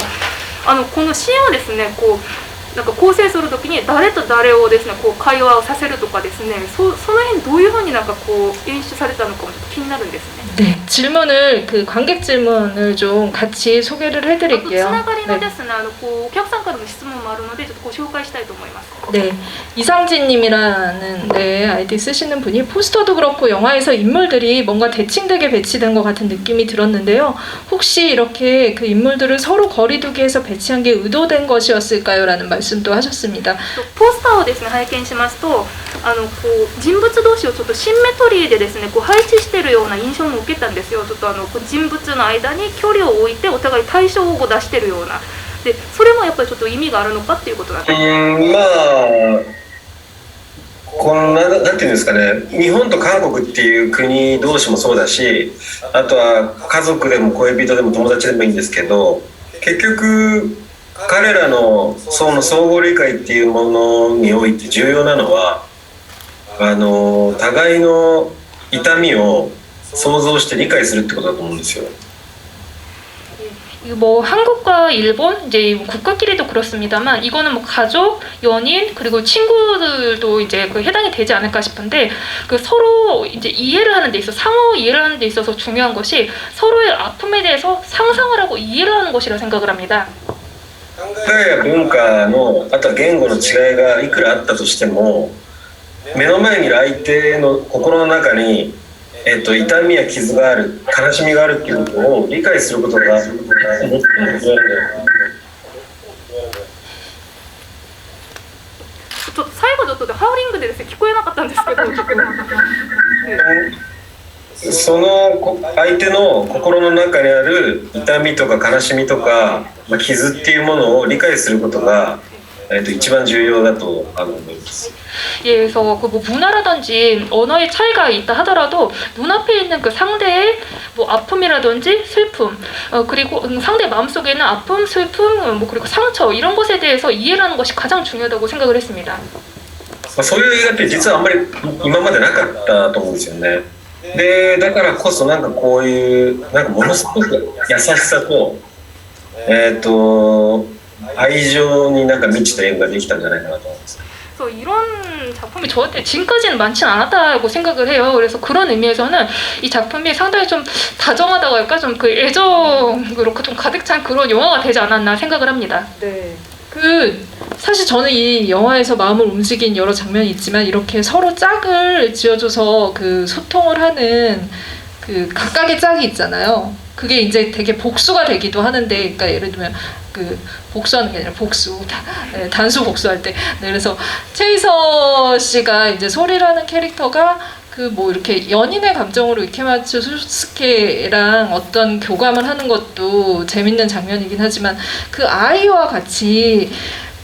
このシーンをですねなんか構成するときに誰と誰をですね会話をさせるとかですねその辺どういうふうになんか演出されたのかもちょっと気になるんですね。 네, 질문을 그 관객 질문을 좀 같이 소개를 해드릴게요. つながりのですねお客さんからの質問もあるのでちょっとご紹介したいと思います。 네, 이상진님이라는 아이디 쓰시는 분이 포스터도 그렇고 영화에서 인물들이 뭔가 대칭되게 배치된 것 같은 느낌이 들었는데요. 혹시 이렇게 그 인물들을 서로 거리두기해서 배치한 게 의도된 것이었을까요? 라는 말씀도 하셨습니다. ポスターをですね拝見しますと人物同士をちょっとシンメトリーでですね配置しているような印象も受けたんですよ。ちょっと人物の間に距離を置いてお互い対象を出しているようなで、それもやっぱりちょっと意味があるのかっていうことなんです。まあなんていうんですかね、日本と韓国っていう国同士もそうだし、あとは家族でも恋人でも友達でもいいんですけど、結局彼らのその相互理解っていうものにおいて重要なのは互いの痛みを想像して理解するってことだと思うんですよ。 뭐 한국과 일본 이제 국가끼리도 그렇습니다만 이거는 뭐 가족, 연인 그리고 친구들도 이제 해당이 되지 않을까 싶은데 서로 이제 이해를 하는 데 있어 상호 이해를 하는 데 있어서 중요한 것이 서로의 아픔에 대해서 상상을 하고 이해를 하는 것이라 생각을 합니다. 考えや文化のあとは言語の違いがいくらあったとしても目の前にいる相手の心の中に痛みや傷がある悲しみがあるっていうことを理解することが最後ちょっとハウリングでですね聞こえなかったんですけどその相手の心の中にある痛みとか悲しみとか、傷っていうものを理解することが、一番重要だと思います。 예, 그래서 그 뭐 문화라든지 언어의 차이가 있다 하더라도 눈앞에 있는 그 상대의 뭐 아픔이라든지 슬픔, 그리고 상대 마음속에 있는 아픔, 슬픔, 뭐 그리고 상처 이런 것에 대해서 이해를 하는 것이 가장 중요하다고 생각을 했습니다. そういう映画って実はあんまり今までなかったと思うんですよね。でだからこそなんかこういうなんかものすごく優しさと愛情になんか満ちた映画ができたんじゃないかなと思います。 그래서 이런 작품이 저한테 지금까지는 많지는 않았다고 생각을 해요. 그래서 그런 의미에서는 이 작품이 상당히 좀 다정하다고 할까, 좀 그 애정으로 좀 가득 찬 그런 영화가 되지 않았나 생각을 합니다. 네. 사실 저는 이 영화에서 마음을 움직인 여러 장면이 있지만 이렇게 서로 짝을 지어줘서 그 소통을 하는 그 각각의 짝이 있잖아요. 그게 이제 되게 복수가 되기도 하는데, 그러니까 예를 들면 그 복수하는 게 아니라 단수 복수할 때. 네, 그래서 최이서 씨가 이제 소리라는 캐릭터가 그 뭐 이렇게 연인의 감정으로 이케마츠 소스케랑 어떤 교감을 하는 것도 재밌는 장면이긴 하지만 그 아이와 같이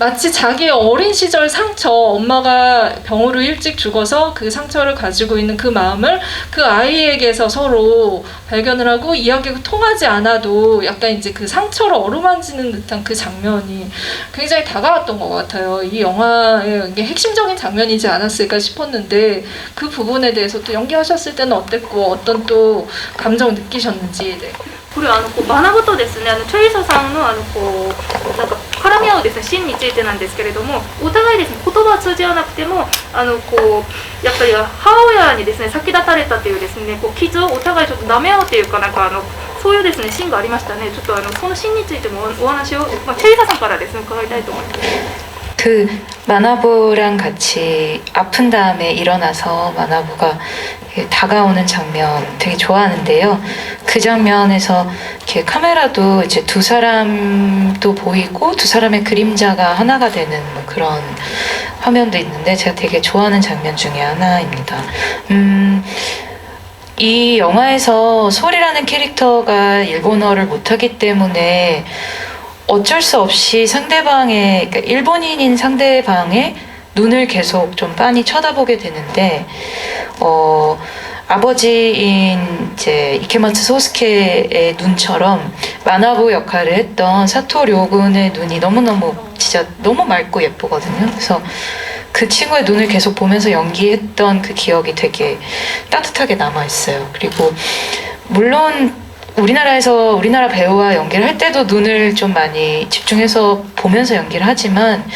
마치 자기의 어린 시절 상처, 엄마가 병으로 일찍 죽어서 그 상처를 가지고 있는 그 마음을 그 아이에게서 서로 발견을 하고 이야기가 통하지 않아도 약간 이제 그 상처를 어루만지는 듯한 그 장면이 굉장히 다가왔던 것 같아요. 이 영화의 이게 핵심적인 장면이지 않았을까 싶었는데 그 부분에 대해서 또 연기하셨을 때는 어땠고 어떤 또 감정 느끼셨는지. 네. これはこう学ぶとですね、チョイソさんのこうなんか絡み合うですねシーンについてなんですけれども、お互いですね言葉は通じ合わなくてもこうやっぱり母親にですね先立たれたというですねこう傷をお互いちょっと舐め合うというかなんかそういうですねシーンがありましたね。ちょっとそのシーンについてもお話を、チョイソさんからですね伺いたいと思います。 그 마나부랑 같이 아픈 다음에 일어나서 마나부가 다가오는 장면 되게 좋아하는데요. 그 장면에서 이렇게 카메라도 이제 두 사람도 보이고 두 사람의 그림자가 하나가 되는 뭐 그런 화면도 있는데 제가 되게 좋아하는 장면 중에 하나입니다. 이 영화에서 소리라는 캐릭터가 일본어를 못하기 때문에 어쩔 수 없이 상대방의, 그러니까 일본인인 상대방의 눈을 계속 좀 빤히 쳐다보게 되는데, 아버지인 이제 이케마츠 소스케의 눈처럼 마나부 역할을 했던 사토 료군의 눈이 너무너무 진짜 너무 맑고 예쁘거든요. 그래서 그 친구의 눈을 계속 보면서 연기했던 그 기억이 되게 따뜻하게 남아있어요. 그리고 물론 우리나라 배우와 연기를 할 때도 눈을 좀 많이 집중해서 보면서 연기를 하지만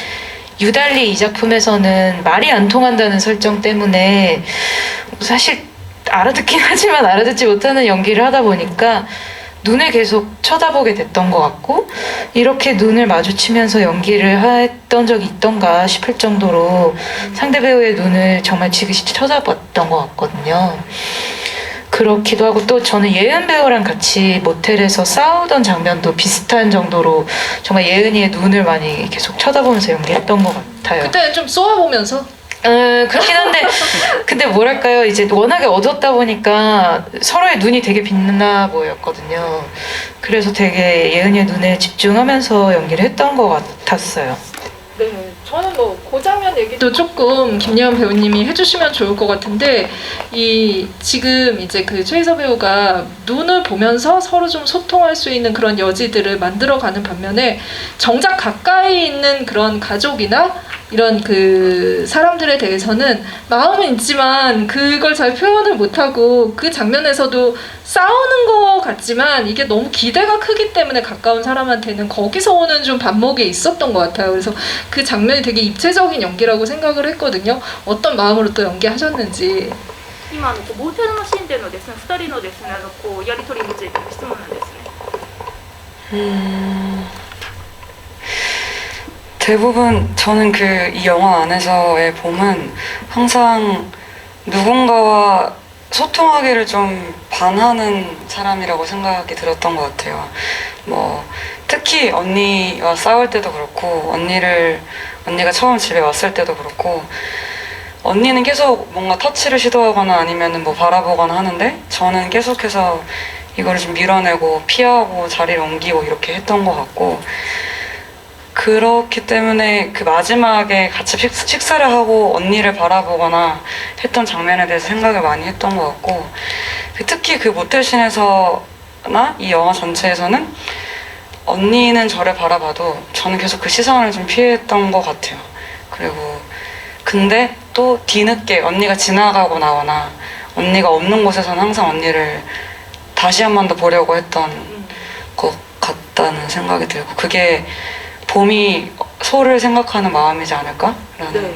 유달리 이 작품에서는 말이 안 통한다는 설정 때문에 사실 알아듣긴 하지만 알아듣지 못하는 연기를 하다 보니까 눈을 계속 쳐다보게 됐던 것 같고 이렇게 눈을 마주치면서 연기를 했던 적이 있던가 싶을 정도로 상대 배우의 눈을 정말 지그시 쳐다봤던 것 같거든요. 그렇기도 하고 또 저는 예은 배우랑 같이 모텔에서 싸우던 장면도 비슷한 정도로 정말 예은이의 눈을 많이 계속 쳐다보면서 연기했던 것 같아요. 그때는 좀 쏘아보면서? 그렇긴 한데 근데 뭐랄까요 이제 워낙에 어두웠다 보니까 서로의 눈이 되게 빛나 보였거든요. 그래서 되게 예은이의 눈에 집중하면서 연기를 했던 것 같았어요. 네, 저는 뭐 그 장면 얘기도 조금 김예원 배우님이 해주시면 좋을 것 같은데 이 지금 이제 그 최희서 배우가 눈을 보면서 서로 좀 소통할 수 있는 그런 여지들을 만들어가는 반면에 정작 가까이 있는 그런 가족이나 이런 그 사람들에 대해서는 마음은 있지만 그걸 잘 표현을 못하고 그 장면에서도 싸우는 것 같지만 이게 너무 기대가 크기 때문에 가까운 사람한테는 거기서 오는 좀 반목이 있었던 것 같아요. 그래서 그 장면이 되게 입체적인 연기라고 생각을 했거든요. 어떤 마음으로 또 연기하셨는지. 今モーテルのシーンでのですね2人のですねこうやり取りについての質問なんですね。 대부분 저는 그 이 영화 안에서의 봄은 항상 누군가와 소통하기를 좀 반하는 사람이라고 생각이 들었던 것 같아요. 뭐 특히 언니와 싸울 때도 그렇고 언니가 처음 집에 왔을 때도 그렇고 언니는 계속 뭔가 터치를 시도하거나 아니면 뭐 바라보거나 하는데 저는 계속해서 이거를 좀 밀어내고 피하고 자리를 옮기고 이렇게 했던 것 같고 그렇기 때문에 그 마지막에 같이 식사를 하고 언니를 바라보거나 했던 장면에 대해서 생각을 많이 했던 것 같고 특히 그 모텔씬에서나 이 영화 전체에서는 언니는 저를 바라봐도 저는 계속 그 시선을 좀 피했던 것 같아요. 그리고 근데 또 뒤늦게 언니가 지나가고 나거나 언니가 없는 곳에서는 항상 언니를 다시 한 번 더 보려고 했던 것 같다는 생각이 들고 그게 봄이 소를 생각하는 마음이지 않을까라는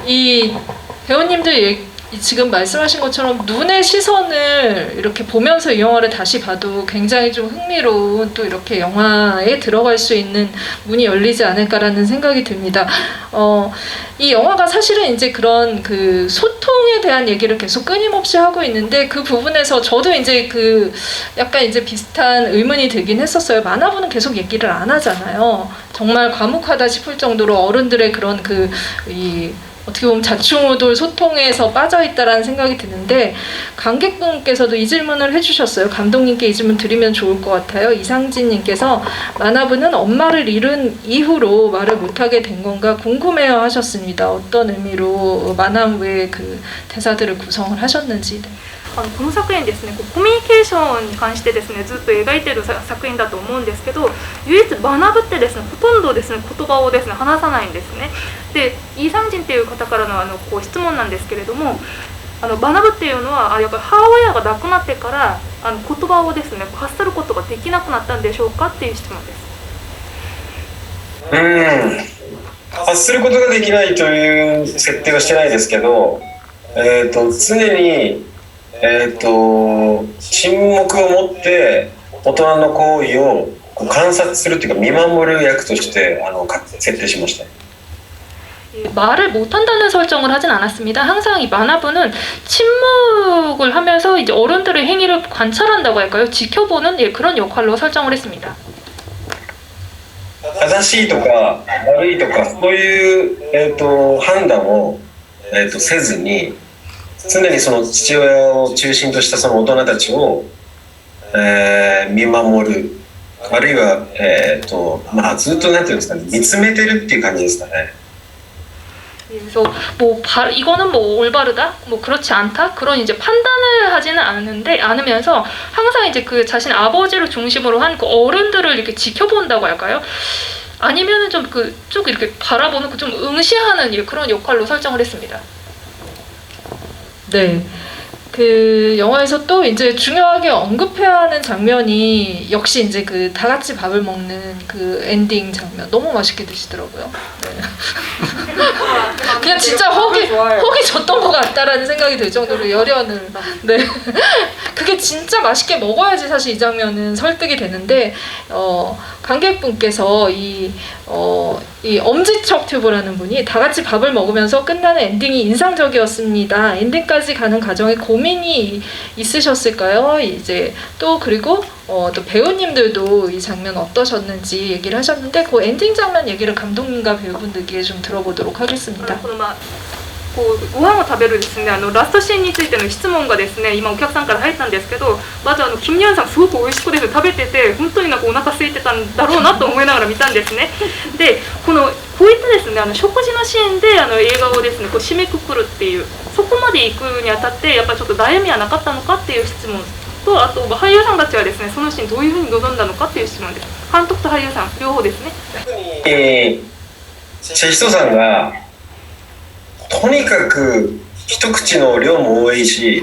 이 배우님들 지금 말씀하신 것처럼 눈의 시선을 이렇게 보면서 이 영화를 다시 봐도 굉장히 좀 흥미로운 또 이렇게 영화에 들어갈 수 있는 문이 열리지 않을까라는 생각이 듭니다. 이 영화가 사실은 이제 그런 그 소통에 대한 얘기를 계속 끊임없이 하고 있는데 그 부분에서 저도 이제 그 약간 이제 비슷한 의문이 들긴 했었어요. 만화부는 계속 얘기를 안 하잖아요. 정말 과묵하다 싶을 정도로 어른들의 그런 어떻게 보면 자충우돌 소통에서 빠져있다라는 생각이 드는데 관객분께서도 이 질문을 해주셨어요. 감독님께 이 질문 드리면 좋을 것 같아요. 이상진님께서 만화부는 엄마를 잃은 이후로 말을 못하게 된 건가 궁금해요 하셨습니다. 어떤 의미로 만화부의 그 대사들을 구성을 하셨는지. この作品ですね、コミュニケーションに関してですねずっと描いている作品だと思うんですけど、唯一学ぶってですねほとんどですね言葉をですね話さないんですね。で、イ・サンジンっていう方からの質問なんですけれども、学ぶっていうのはやっぱり母親が亡くなってから言葉をですね発することができなくなったんでしょうかっていう質問です。発することができないという設定はしてないですけど、常に沈黙を持って大人の行為を観察するというか見守る役として設定しました。 말을 못한다는 설정을 하진 않았습니다. 항상 이 만화부는 침묵을 하면서 이제 어른들의 행위를 관찰한다고 할까요? 지켜보는 그런 역할로 설정을 했습니다. 正しいとか悪いとかそういう、判断を、せずに常にその父親を中心としたその大人たちを、見守るあるいは、ずっとなんていうんですかね見つめてるっていう感じですかね。 그래서 이거는 뭐 올바르다, 뭐 그렇지 않다 그런 이제 판단을 하지는 않으면서 항상 이제 그 자신 아버지를 중심으로 한 그 어른들을 이렇게 지켜본다고 할까요? 아니면은 좀 쭉 이렇게 바라보는 좀 응시하는 그런 역할로 설정을 했습니다. 네. 그 영화에서 또 이제 중요하게 언급해야 하는 장면이 역시 이제 그 다 같이 밥을 먹는 그 엔딩 장면 너무 맛있게 드시더라고요. 네. 그냥 진짜 허기 졌던 것 같다라는 생각이 들 정도로 열연을 네 그게 진짜 맛있게 먹어야지 사실 이 장면은 설득이 되는데 관객분께서 이 엄지척 튜브라는 분이 다 같이 밥을 먹으면서 끝나는 엔딩이 인상적이었습니다. 엔딩까지 가는 과정에 고민이 있으셨을까요? 이제 또 그리고 또 배우님들도 이 장면 어떠셨는지 얘기를 하셨는데 그 엔딩 장면 얘기를 감독님과 배우분들께 좀 들어보도록 하겠습니다. ご飯を食べるですねラストシーンについての質問がですね今お客さんから入ったんですけど、まずキム・ニャンさんすごく美味しくですね食べてて本当になんかお腹空いてたんだろうなと思いながら見たんですね。でこういったですね食事のシーンで映画をですね締めくくるっていうそこまで行くにあたってやっぱりちょっと悩みはなかったのかっていう質問とあと俳優さんたちはですねそのシーンどういうふうに臨んだのかっていう質問です。監督と俳優さん両方ですね。チェヒトさんがとにかく一口の量も多いし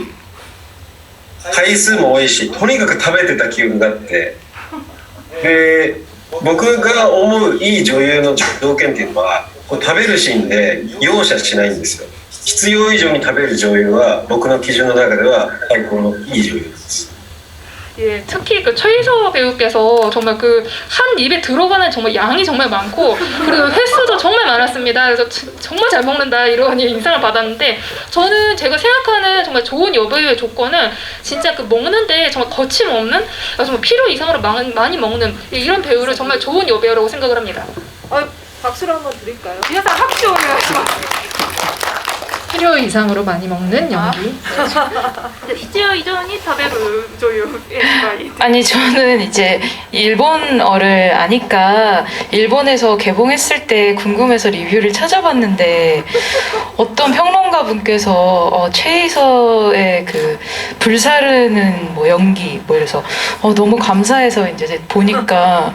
回数も多いしとにかく食べてた記憶があってで僕が思ういい女優の条件っていうのは食べるシーンで容赦しないんですよ。必要以上に食べる女優は僕の基準の中では最高のいい女優です。 예, 특히 그 최희서 배우께서 정말 그 한 입에 들어가는 정말 양이 정말 많고 그리고 횟수도 정말 많았습니다. 그래서 정말 잘 먹는다 이런 인상을 받았는데 저는 제가 생각하는 정말 좋은 여배우의 조건은 진짜 그 먹는데 정말 거침없는 정말 필요 이상으로 많이 먹는 이런 배우를 정말 좋은 여배우라고 생각을 합니다. 박수를 한번 드릴까요? 皆さん拍手をお願いします。 필요 이상으로 많이 먹는 연기. 必要以上に食べる女優演じがいい 아니 저는 이제 일본어를 아니까 일본에서 개봉했을 때 궁금해서 리뷰를 찾아봤는데 어떤 평론가 분께서 최이서의 그 불사르는 뭐 연기 뭐 이래서 너무 감사해서 이제 보니까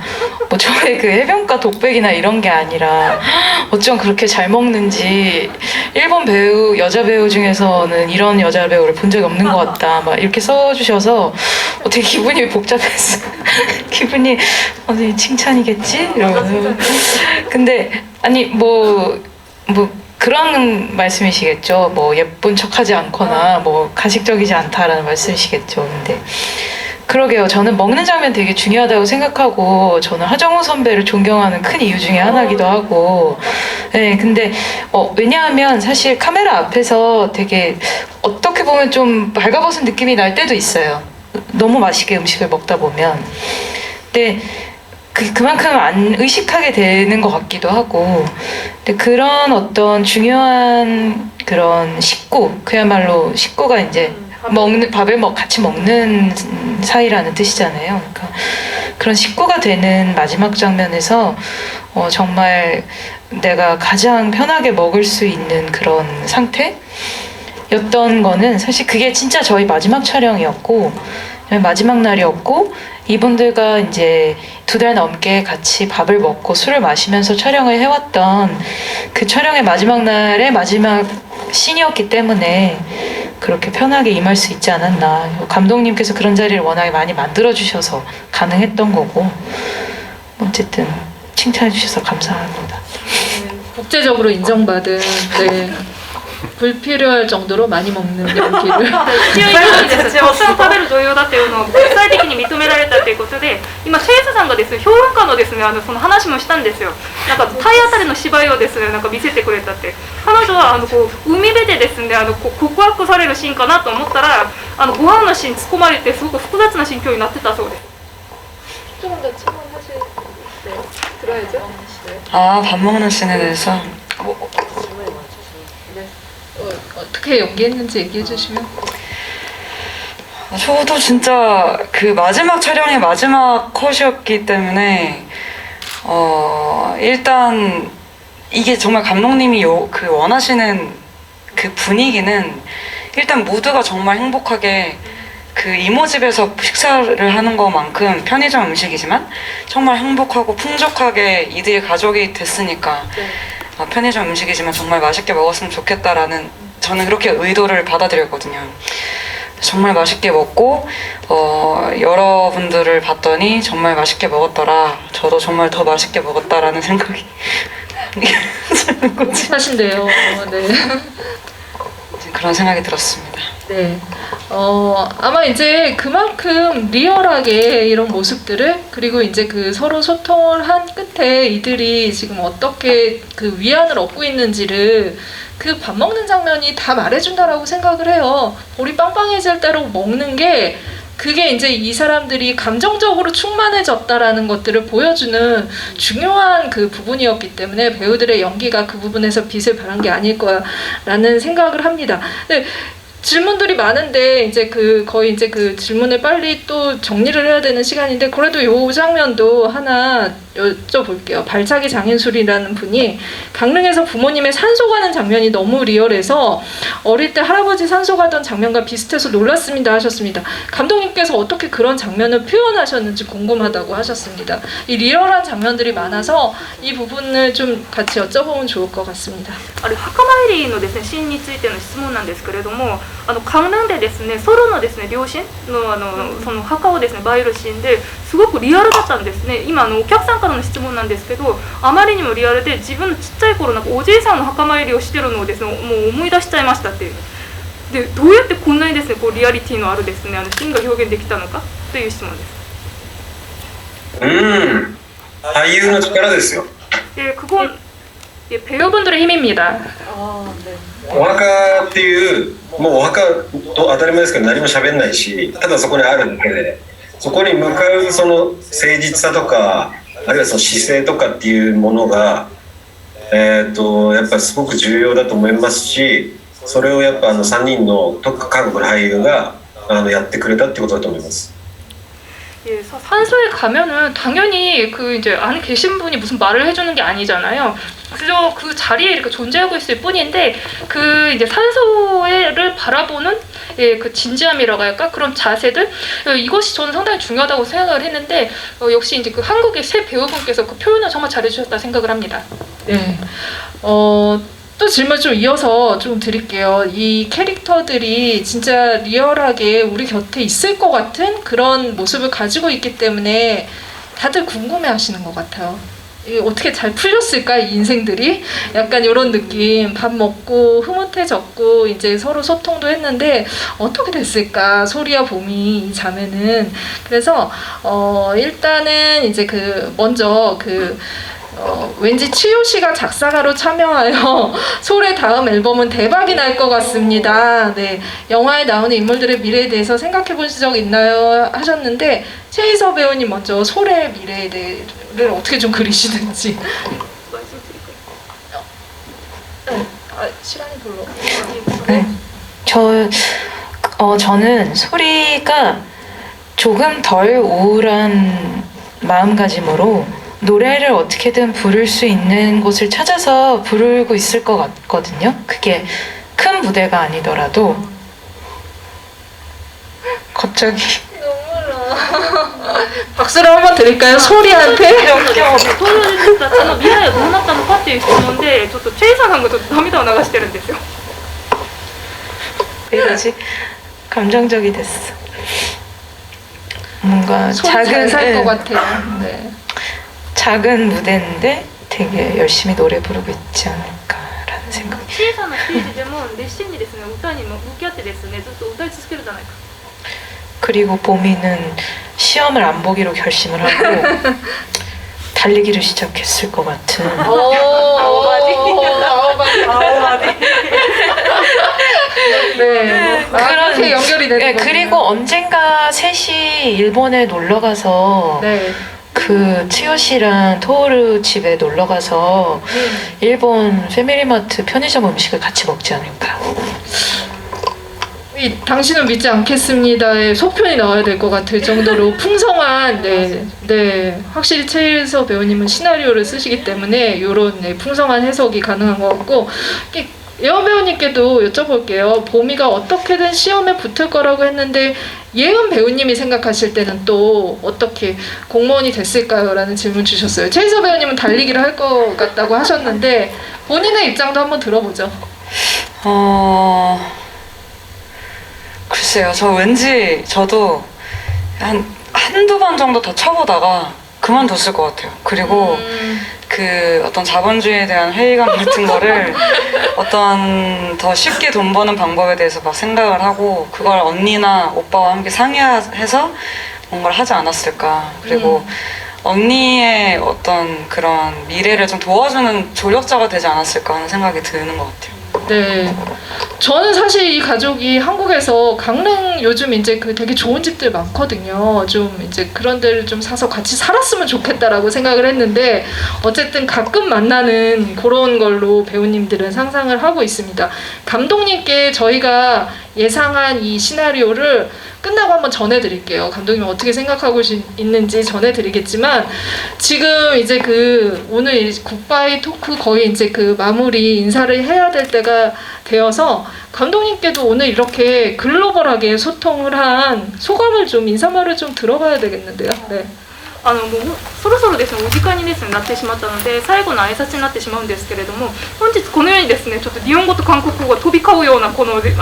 뭐 저의 그 해변가 독백이나 이런 게 아니라 어쩜 그렇게 잘 먹는지 일본 배우 여자 배우 중에서는 이런 여자 배우를 본 적이 없는 것 같다 막 이렇게 써주셔서 되게 기분이 복잡했어. 기분이 칭찬이겠지 이러면서 근데 아니 뭐 그런 말씀이시겠죠. 뭐 예쁜 척하지 않거나 뭐 가식적이지 않다라는 말씀이시겠죠. 근데 그러게요. 저는 먹는 장면 되게 중요하다고 생각하고 저는 하정우 선배를 존경하는 큰 이유 중에 하나기도 하고 네, 근데 왜냐하면 사실 카메라 앞에서 되게 어떻게 보면 좀 발가벗은 느낌이 날 때도 있어요. 너무 맛있게 음식을 먹다 보면 근데 그만큼 안 의식하게 되는 것 같기도 하고 근데 그런 어떤 중요한 그런 식구 그야말로 식구가 이제 밥을 같이 먹는 사이라는 뜻이잖아요. 그러니까 그런 식구가 되는 마지막 장면에서 정말 내가 가장 편하게 먹을 수 있는 그런 상태였던 거는 사실 그게 진짜 저희 마지막 촬영이었고 마지막 날이었고 이분들과 이제 2달 넘게 같이 밥을 먹고 술을 마시면서 촬영을 해왔던 그 촬영의 마지막 날의 마지막 씬이었기 때문에 그렇게 편하게 임할 수 있지 않았나. 감독님께서 그런 자리를 워낙에 많이 만들어주셔서 가능했던 거고 어쨌든 칭찬해주셔서 감사합니다. 국제적으로 인정받은 불필요할 정도로 많이 먹는 연기를 必要以上にですねたくさん食べる女優だっていうのを国際的に認められたということで今チェイスさんがですね評論家のですねその話もしたんですよ。なんか体当たりの芝居をですねなんか見せてくれたって。彼女はこう海辺でですね告白されるシーンかなと思ったらご飯のシーンに突っ込まれてすごく複雑な心境になってたそうです。 조금 더 첨언하실 들어야죠. 밥 먹는 씬에 대해서 어떻게 연기했는지 얘기해 주시면. 저도 진짜 그 마지막 촬영이 마지막 컷이었기 때문에 일단 이게 정말 감독님이 그 원하시는 그 분위기는 일단 모두가 정말 행복하게 그 이모 집에서 식사를 하는 것만큼 편의점 음식이지만 정말 행복하고 풍족하게 이들이 가족이 됐으니까 편의점 음식이지만 정말 맛있게 먹었으면 좋겠다라는 저는 그렇게 의도를 받아들였거든요. 정말 맛있게 먹고 여러분들을 봤더니 정말 맛있게 먹었더라. 저도 정말 더 맛있게 먹었다라는 생각이 드는 거지. 하신대요. 네. 그런 생각이 들었습니다. 네. 아마 이제 그만큼 리얼하게 이런 모습들을 그리고 이제 그 서로 소통을 한 끝에 이들이 지금 어떻게 그 위안을 얻고 있는지를 그 밥 먹는 장면이 다 말해준다라고 생각을 해요. 볼이 빵빵해질 대로 먹는 게 그게 이제 이 사람들이 감정적으로 충만해졌다라는 것들을 보여주는 중요한 그 부분이었기 때문에 배우들의 연기가 그 부분에서 빛을 발한 게 아닐 거라는 생각을 합니다. 근데 질문들이 많은데 이제 거의 이제 그 질문을 빨리 또 정리를 해야 되는 시간인데 그래도 요 장면도 하나 여쭤볼게요. 발차기 장인술이라는 분이 강릉에서 부모님의 산소 가는 장면이 너무 리얼해서 어릴 때 할아버지 산소 가던 장면과 비슷해서 놀랐습니다 하셨습니다. 감독님께서 어떻게 그런 장면을 표현하셨는지 궁금하다고 하셨습니다. 이 리얼한 장면들이 많아서 이 부분을 좀 같이 여쭤보면 좋을 것 같습니다. 墓参りのですねシーンについての質問なんですけれどもカンヌンでですねソロのですね両親のその墓をですねバイルシーンですごくリアルだったんですね。今お客さんからの質問なんですけどあまりにもリアルで自分のちっちゃい頃なんかおじいさんの墓参りをしてるのをですねもう思い出しちゃいましたっていうでどうやってこんなにですねこうリアリティのあるですねシーンが表現できたのかという質問です。俳優の力ですよ。 그건 배우분들의 힘입니다. お墓っていうもうお墓と当たり前ですけど何も喋んないしただそこにあるだけでそこに向かうその誠実さとかあるいはその姿勢とかっていうものがやっぱりすごく重要だと思いますしそれをやっぱ3人の韓国の俳優がやってくれたってことだと思います。 예, 산소에 가면은 당연히 그 이제 안에 계신 분이 무슨 말을 해주는 게 아니잖아요. 그저 그 자리에 이렇게 존재하고 있을 뿐인데 그 이제 산소를 바라보는 예, 그 진지함이라고 할까 그런 자세들 이것이 저는 상당히 중요하다고 생각을 했는데 역시 이제 그 한국의 새 배우분께서 그 표현을 정말 잘해주셨다 생각을 합니다. 네. 또 질문 좀 이어서 좀 드릴게요. 이 캐릭터들이 진짜 리얼하게 우리 곁에 있을 것 같은 그런 모습을 가지고 있기 때문에 다들 궁금해 하시는 것 같아요. 이게 어떻게 잘 풀렸을까, 이 인생들이? 약간 이런 느낌. 밥 먹고 흐뭇해졌고 이제 서로 소통도 했는데 어떻게 됐을까, 소리와 봄이 이 자매는. 그래서 일단은 이제 먼저 왠지 치유 씨가 작사가로 참여하여 솔의 다음 앨범은 대박이 날 것 같습니다. 네, 영화에 나오는 인물들의 미래에 대해서 생각해 보신 적 있나요? 하셨는데 최희서 배우님 먼저 솔의 미래에 대해를 어떻게 좀 그리시는지. 네, 시간이 별로. 네. 저는 소리가 조금 덜 우울한 마음가짐으로 노래를 어떻게든 부를 수 있는 곳을 찾아서 부르고 있을 것 같거든요. 그게 큰 무대가 아니더라도. 갑자기 박수를 한번 드릴까요? 소리한테? 登場人物たちの未来はどうなったのかっていう質問でちょっとチェイさんがちょっと涙を流してるんですよ。 왜 이러지? 감정적이 됐어. 뭔가 작은 살것 같아요. 네. 작은 무대인데 되게 열심히 노래 부르고 있지 않을까라는 생각이. 小さなステージでも熱心にですね歌に向き合ってですねずっと歌い続けるじゃないか。 그리고 보미는 시험을 안 보기로 결심을 하고 달리기를 시작했을 것 같은. 네. 그렇게 연결이 되는 거예요. 그리고 언젠가 셋이 일본에 놀러 가서 네. 그 치요 씨랑 토오르 집에 놀러 가서 일본 패밀리마트 편의점 음식을 같이 먹지 않을까. 이 당신은 믿지 않겠습니다의 속편이 나와야 될 것 같을 정도로 풍성한 네 확실히 최일서 배우님은 시나리오를 쓰시기 때문에 이런 풍성한 해석이 가능한 것 같고 예원 배우님께도 여쭤볼게요. 보미가 어떻게든 시험에 붙을 거라고 했는데 예은 배우님이 생각하실 때는 또 어떻게 공무원이 됐을까요? 라는 질문 주셨어요. 최일서 배우님은 달리기를 할 것 같다고 하셨는데 본인의 입장도 한번 들어보죠. 글쎄요, 저 왠지 저도 한두 번 정도 더 쳐보다가 그만뒀을 것 같아요. 그리고 그 어떤 자본주의에 대한 회의감 같은 거를 어떤 더 쉽게 돈 버는 방법에 대해서 막 생각을 하고 그걸 언니나 오빠와 함께 상의해서 뭔가를 하지 않았을까. 그리고 언니의 어떤 그런 미래를 좀 도와주는 조력자가 되지 않았을까 하는 생각이 드는 것 같아요. 네, 저는 사실 이 가족이 한국에서 강릉 요즘 이제 되게 좋은 집들 많거든요. 좀 이제 그런 데를 좀 사서 같이 살았으면 좋겠다라고 생각을 했는데 어쨌든 가끔 만나는 그런 걸로 배우님들은 상상을 하고 있습니다. 감독님께 저희가 예상한 이 시나리오를 끝나고 한번 전해드릴게요. 감독님 어떻게 생각하고 있는지 전해드리겠지만 지금 이제 오늘 굿바이 토크 거의 이제 마무리 인사를 해야 될 때가 되어서 감독님께도 오늘 이렇게 글로벌하게 소통을 한 소감을 좀 인사말을 좀 들어봐야 되겠는데요. 네. もうそろそろですねお時間にですねなってしまったので最後の挨拶になってしまうんですけれども本日このようにですねちょっと日本語と韓国語が飛び交うようなこのズー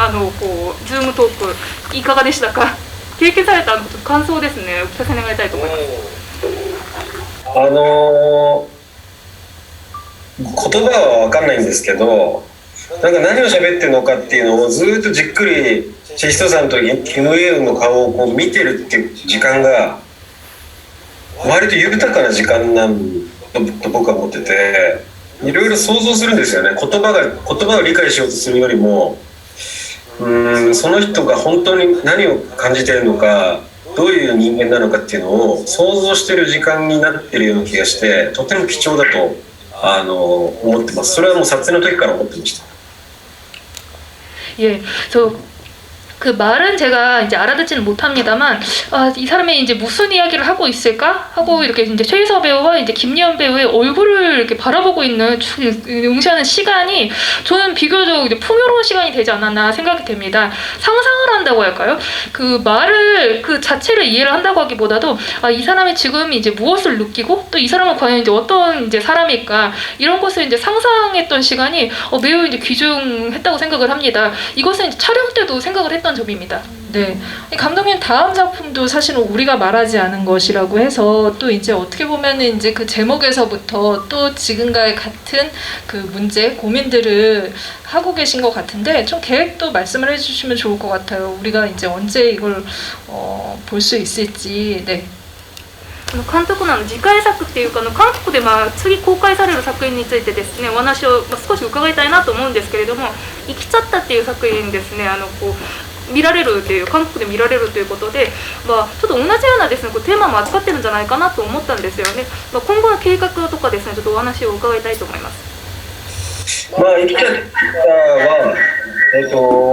ムトークいかがでしたか経験された感想をですねお聞かせ願いたいと思います。言葉は分かんないんですけどなんか何を喋ってるのかっていうのをずっとじっくりチェヒトさんとキム・イェウンの顔を見てるっていう時間が割と豊かな時間なんと僕は思ってていろいろ想像するんですよね。言葉を理解しようとするよりもその人が本当に何を感じてるのかどういう人間なのかっていうのを想像してる時間になってるような気がしてとても貴重だと思ってます。それはもう撮影の時から思ってました。 예, 그래서 그 말은 제가 이제 알아듣지는 못합니다만, 아, 이 사람이 이제 무슨 이야기를 하고 있을까 하고 이렇게 이제 최희서 배우와 이제 김예원 배우의 얼굴을 이렇게 바라보고 있는 응시하는 시간이 저는 비교적 이제 풍요로운 시간이 되지 않았나 생각이 됩니다. 상상을 한다고 할까요? 그 말을 그 자체를 이해를 한다고 하기보다도 아, 이 사람이 지금 이제 무엇을 느끼고 또 이 사람은 과연 이제 어떤 이제 사람일까 이런 것을 이제 상상했던 시간이 매우 이제 귀중했다고 생각을 합니다. 이것은 이제 촬영 때도 생각을 했던 점입니다. 네, 감독님 다음 작품도 사실은 우리가 말하지 않은 것이라고 해서 또 이제 어떻게 보면은 이제 그 제목에서부터 또 지금과의 같은 그 문제 고민들을 하고 계신 것 같은데 좀 계획도 말씀을 해주시면 좋을 것 같아요. 우리가 이제 언제 이걸 볼 수 있을지. 네. 監督の次回作っていうか韓国で次公開される作品についてですねお話を少し伺いたいなと思うんですけれども「生きちゃった」っていう作品ですねこう見られるという韓国で見られるということで、ちょっと同じようなですねテーマも扱ってるんじゃないかなと思ったんですよね。今後の計画とかですねちょっとお話を伺いたいと思います。生きちゃったは、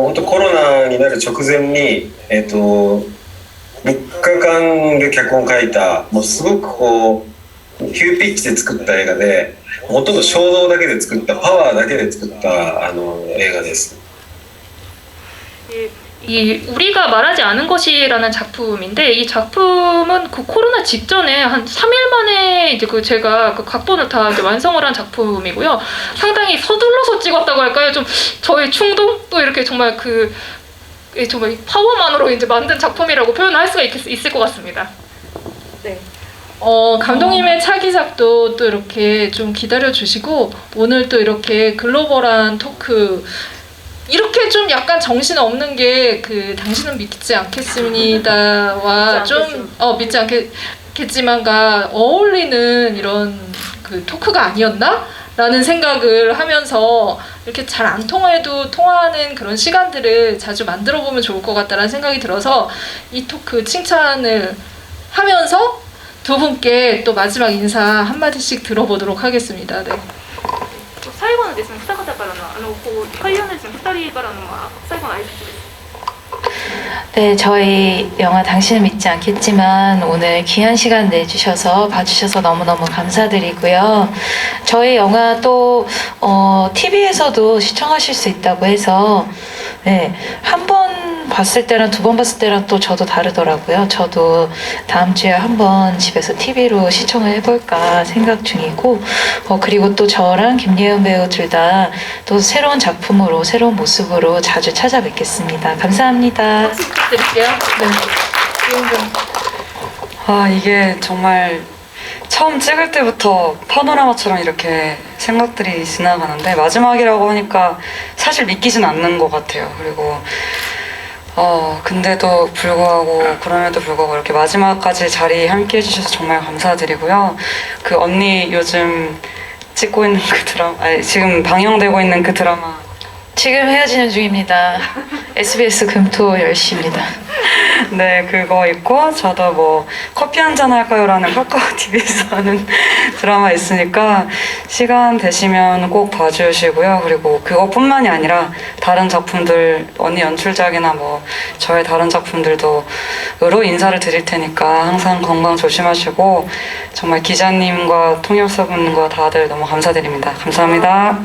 本当コロナになる直前に、3日間で脚本を書いた、もうすごくこう急ピッチで作った映画で、ほとんど衝動だけで作った、パワーだけで作った映画です。 이 우리가 말하지 않은 것이라는 작품인데 이 작품은 그 코로나 직전에 한 3일 만에 이제 그 제가 그 각본을 다 이제 완성을 한 작품이고요. 상당히 서둘러서 찍었다고 할까요? 좀 저의 충동 또 이렇게 정말 그 정말 파워만으로 이제 만든 작품이라고 표현할 수가 있을 것 같습니다. 네. 감독님의 차기작도 또 이렇게 좀 기다려 주시고 오늘 또 이렇게 글로벌한 토크 이렇게 좀 약간 정신 없는 게 그 당신은 믿지 않겠습니다와 좀 믿지 않겠지만가 어울리는 이런 그 토크가 아니었나? 라는 생각을 하면서 이렇게 잘 안 통해도 통하는 그런 시간들을 자주 만들어 보면 좋을 것 같다는 생각이 들어서 이 토크 칭찬을 하면서 두 분께 또 마지막 인사 한마디씩 들어보도록 하겠습니다. 네. 最後のですね二方からのこう会話のですね二人からの最後の挨拶です。 네, 저희 영화 당신은 믿지 않겠지만 오늘 귀한 시간 내주셔서 봐주셔서 너무너무 감사드리고요. 저희 영화 또 TV에서도 시청하실 수 있다고 해서 네, 한 번 봤을 때랑 두 번 봤을 때랑 또 저도 다르더라고요. 저도 다음 주에 한번 집에서 TV로 시청을 해볼까 생각 중이고 그리고 또 저랑 김예은 배우 둘 다 또 새로운 작품으로 새로운 모습으로 자주 찾아뵙겠습니다. 감사합니다. 드릴게요. 네. 이게 정말 처음 찍을 때부터 파노라마처럼 이렇게 생각들이 지나가는데 마지막이라고 하니까 사실 믿기진 않는 것 같아요. 그리고 근데도 불구하고 그럼에도 불구하고 이렇게 마지막까지 자리 함께 해주셔서 정말 감사드리고요. 그 언니 요즘 찍고 있는 그 드라마, 지금 방영되고 있는 그 드라마 지금 헤어지는 중입니다. SBS 금토 10시입니다. 네, 그거 있고 저도 뭐 커피 한잔 할까요라는 카카오 TV에서 하는 드라마 있으니까 시간 되시면 꼭 봐주시고요. 그리고 그것뿐만이 아니라 다른 작품들 언니 연출작이나 뭐 저의 다른 작품들도 으로 인사를 드릴 테니까 항상 건강 조심하시고 정말 기자님과 통역사분과 다들 너무 감사드립니다. 감사합니다.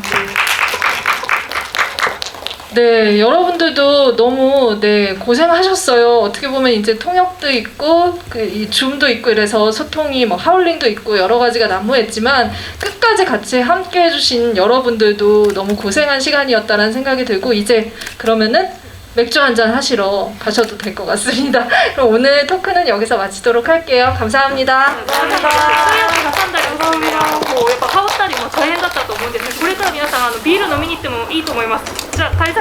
네, 여러분들도 너무 고생하셨어요. 어떻게 보면 이제 통역도 있고 이 줌도 있고 이래서 소통이 뭐 하울링도 있고 여러 가지가 난무했지만 끝까지 같이 함께 해주신 여러분들도 너무 고생한 시간이었다는 생각이 들고 이제 그러면은 맥주 한잔 하시러 가셔도 될 것 같습니다. 그럼 오늘 토크는 여기서 마치도록 할게요. 감사합니다. 通訳挟んだりこうやっぱ羽織ったりも大変だったと思うんですね。これから皆さんビール飲みに行ってもいいと思います。じゃあ開催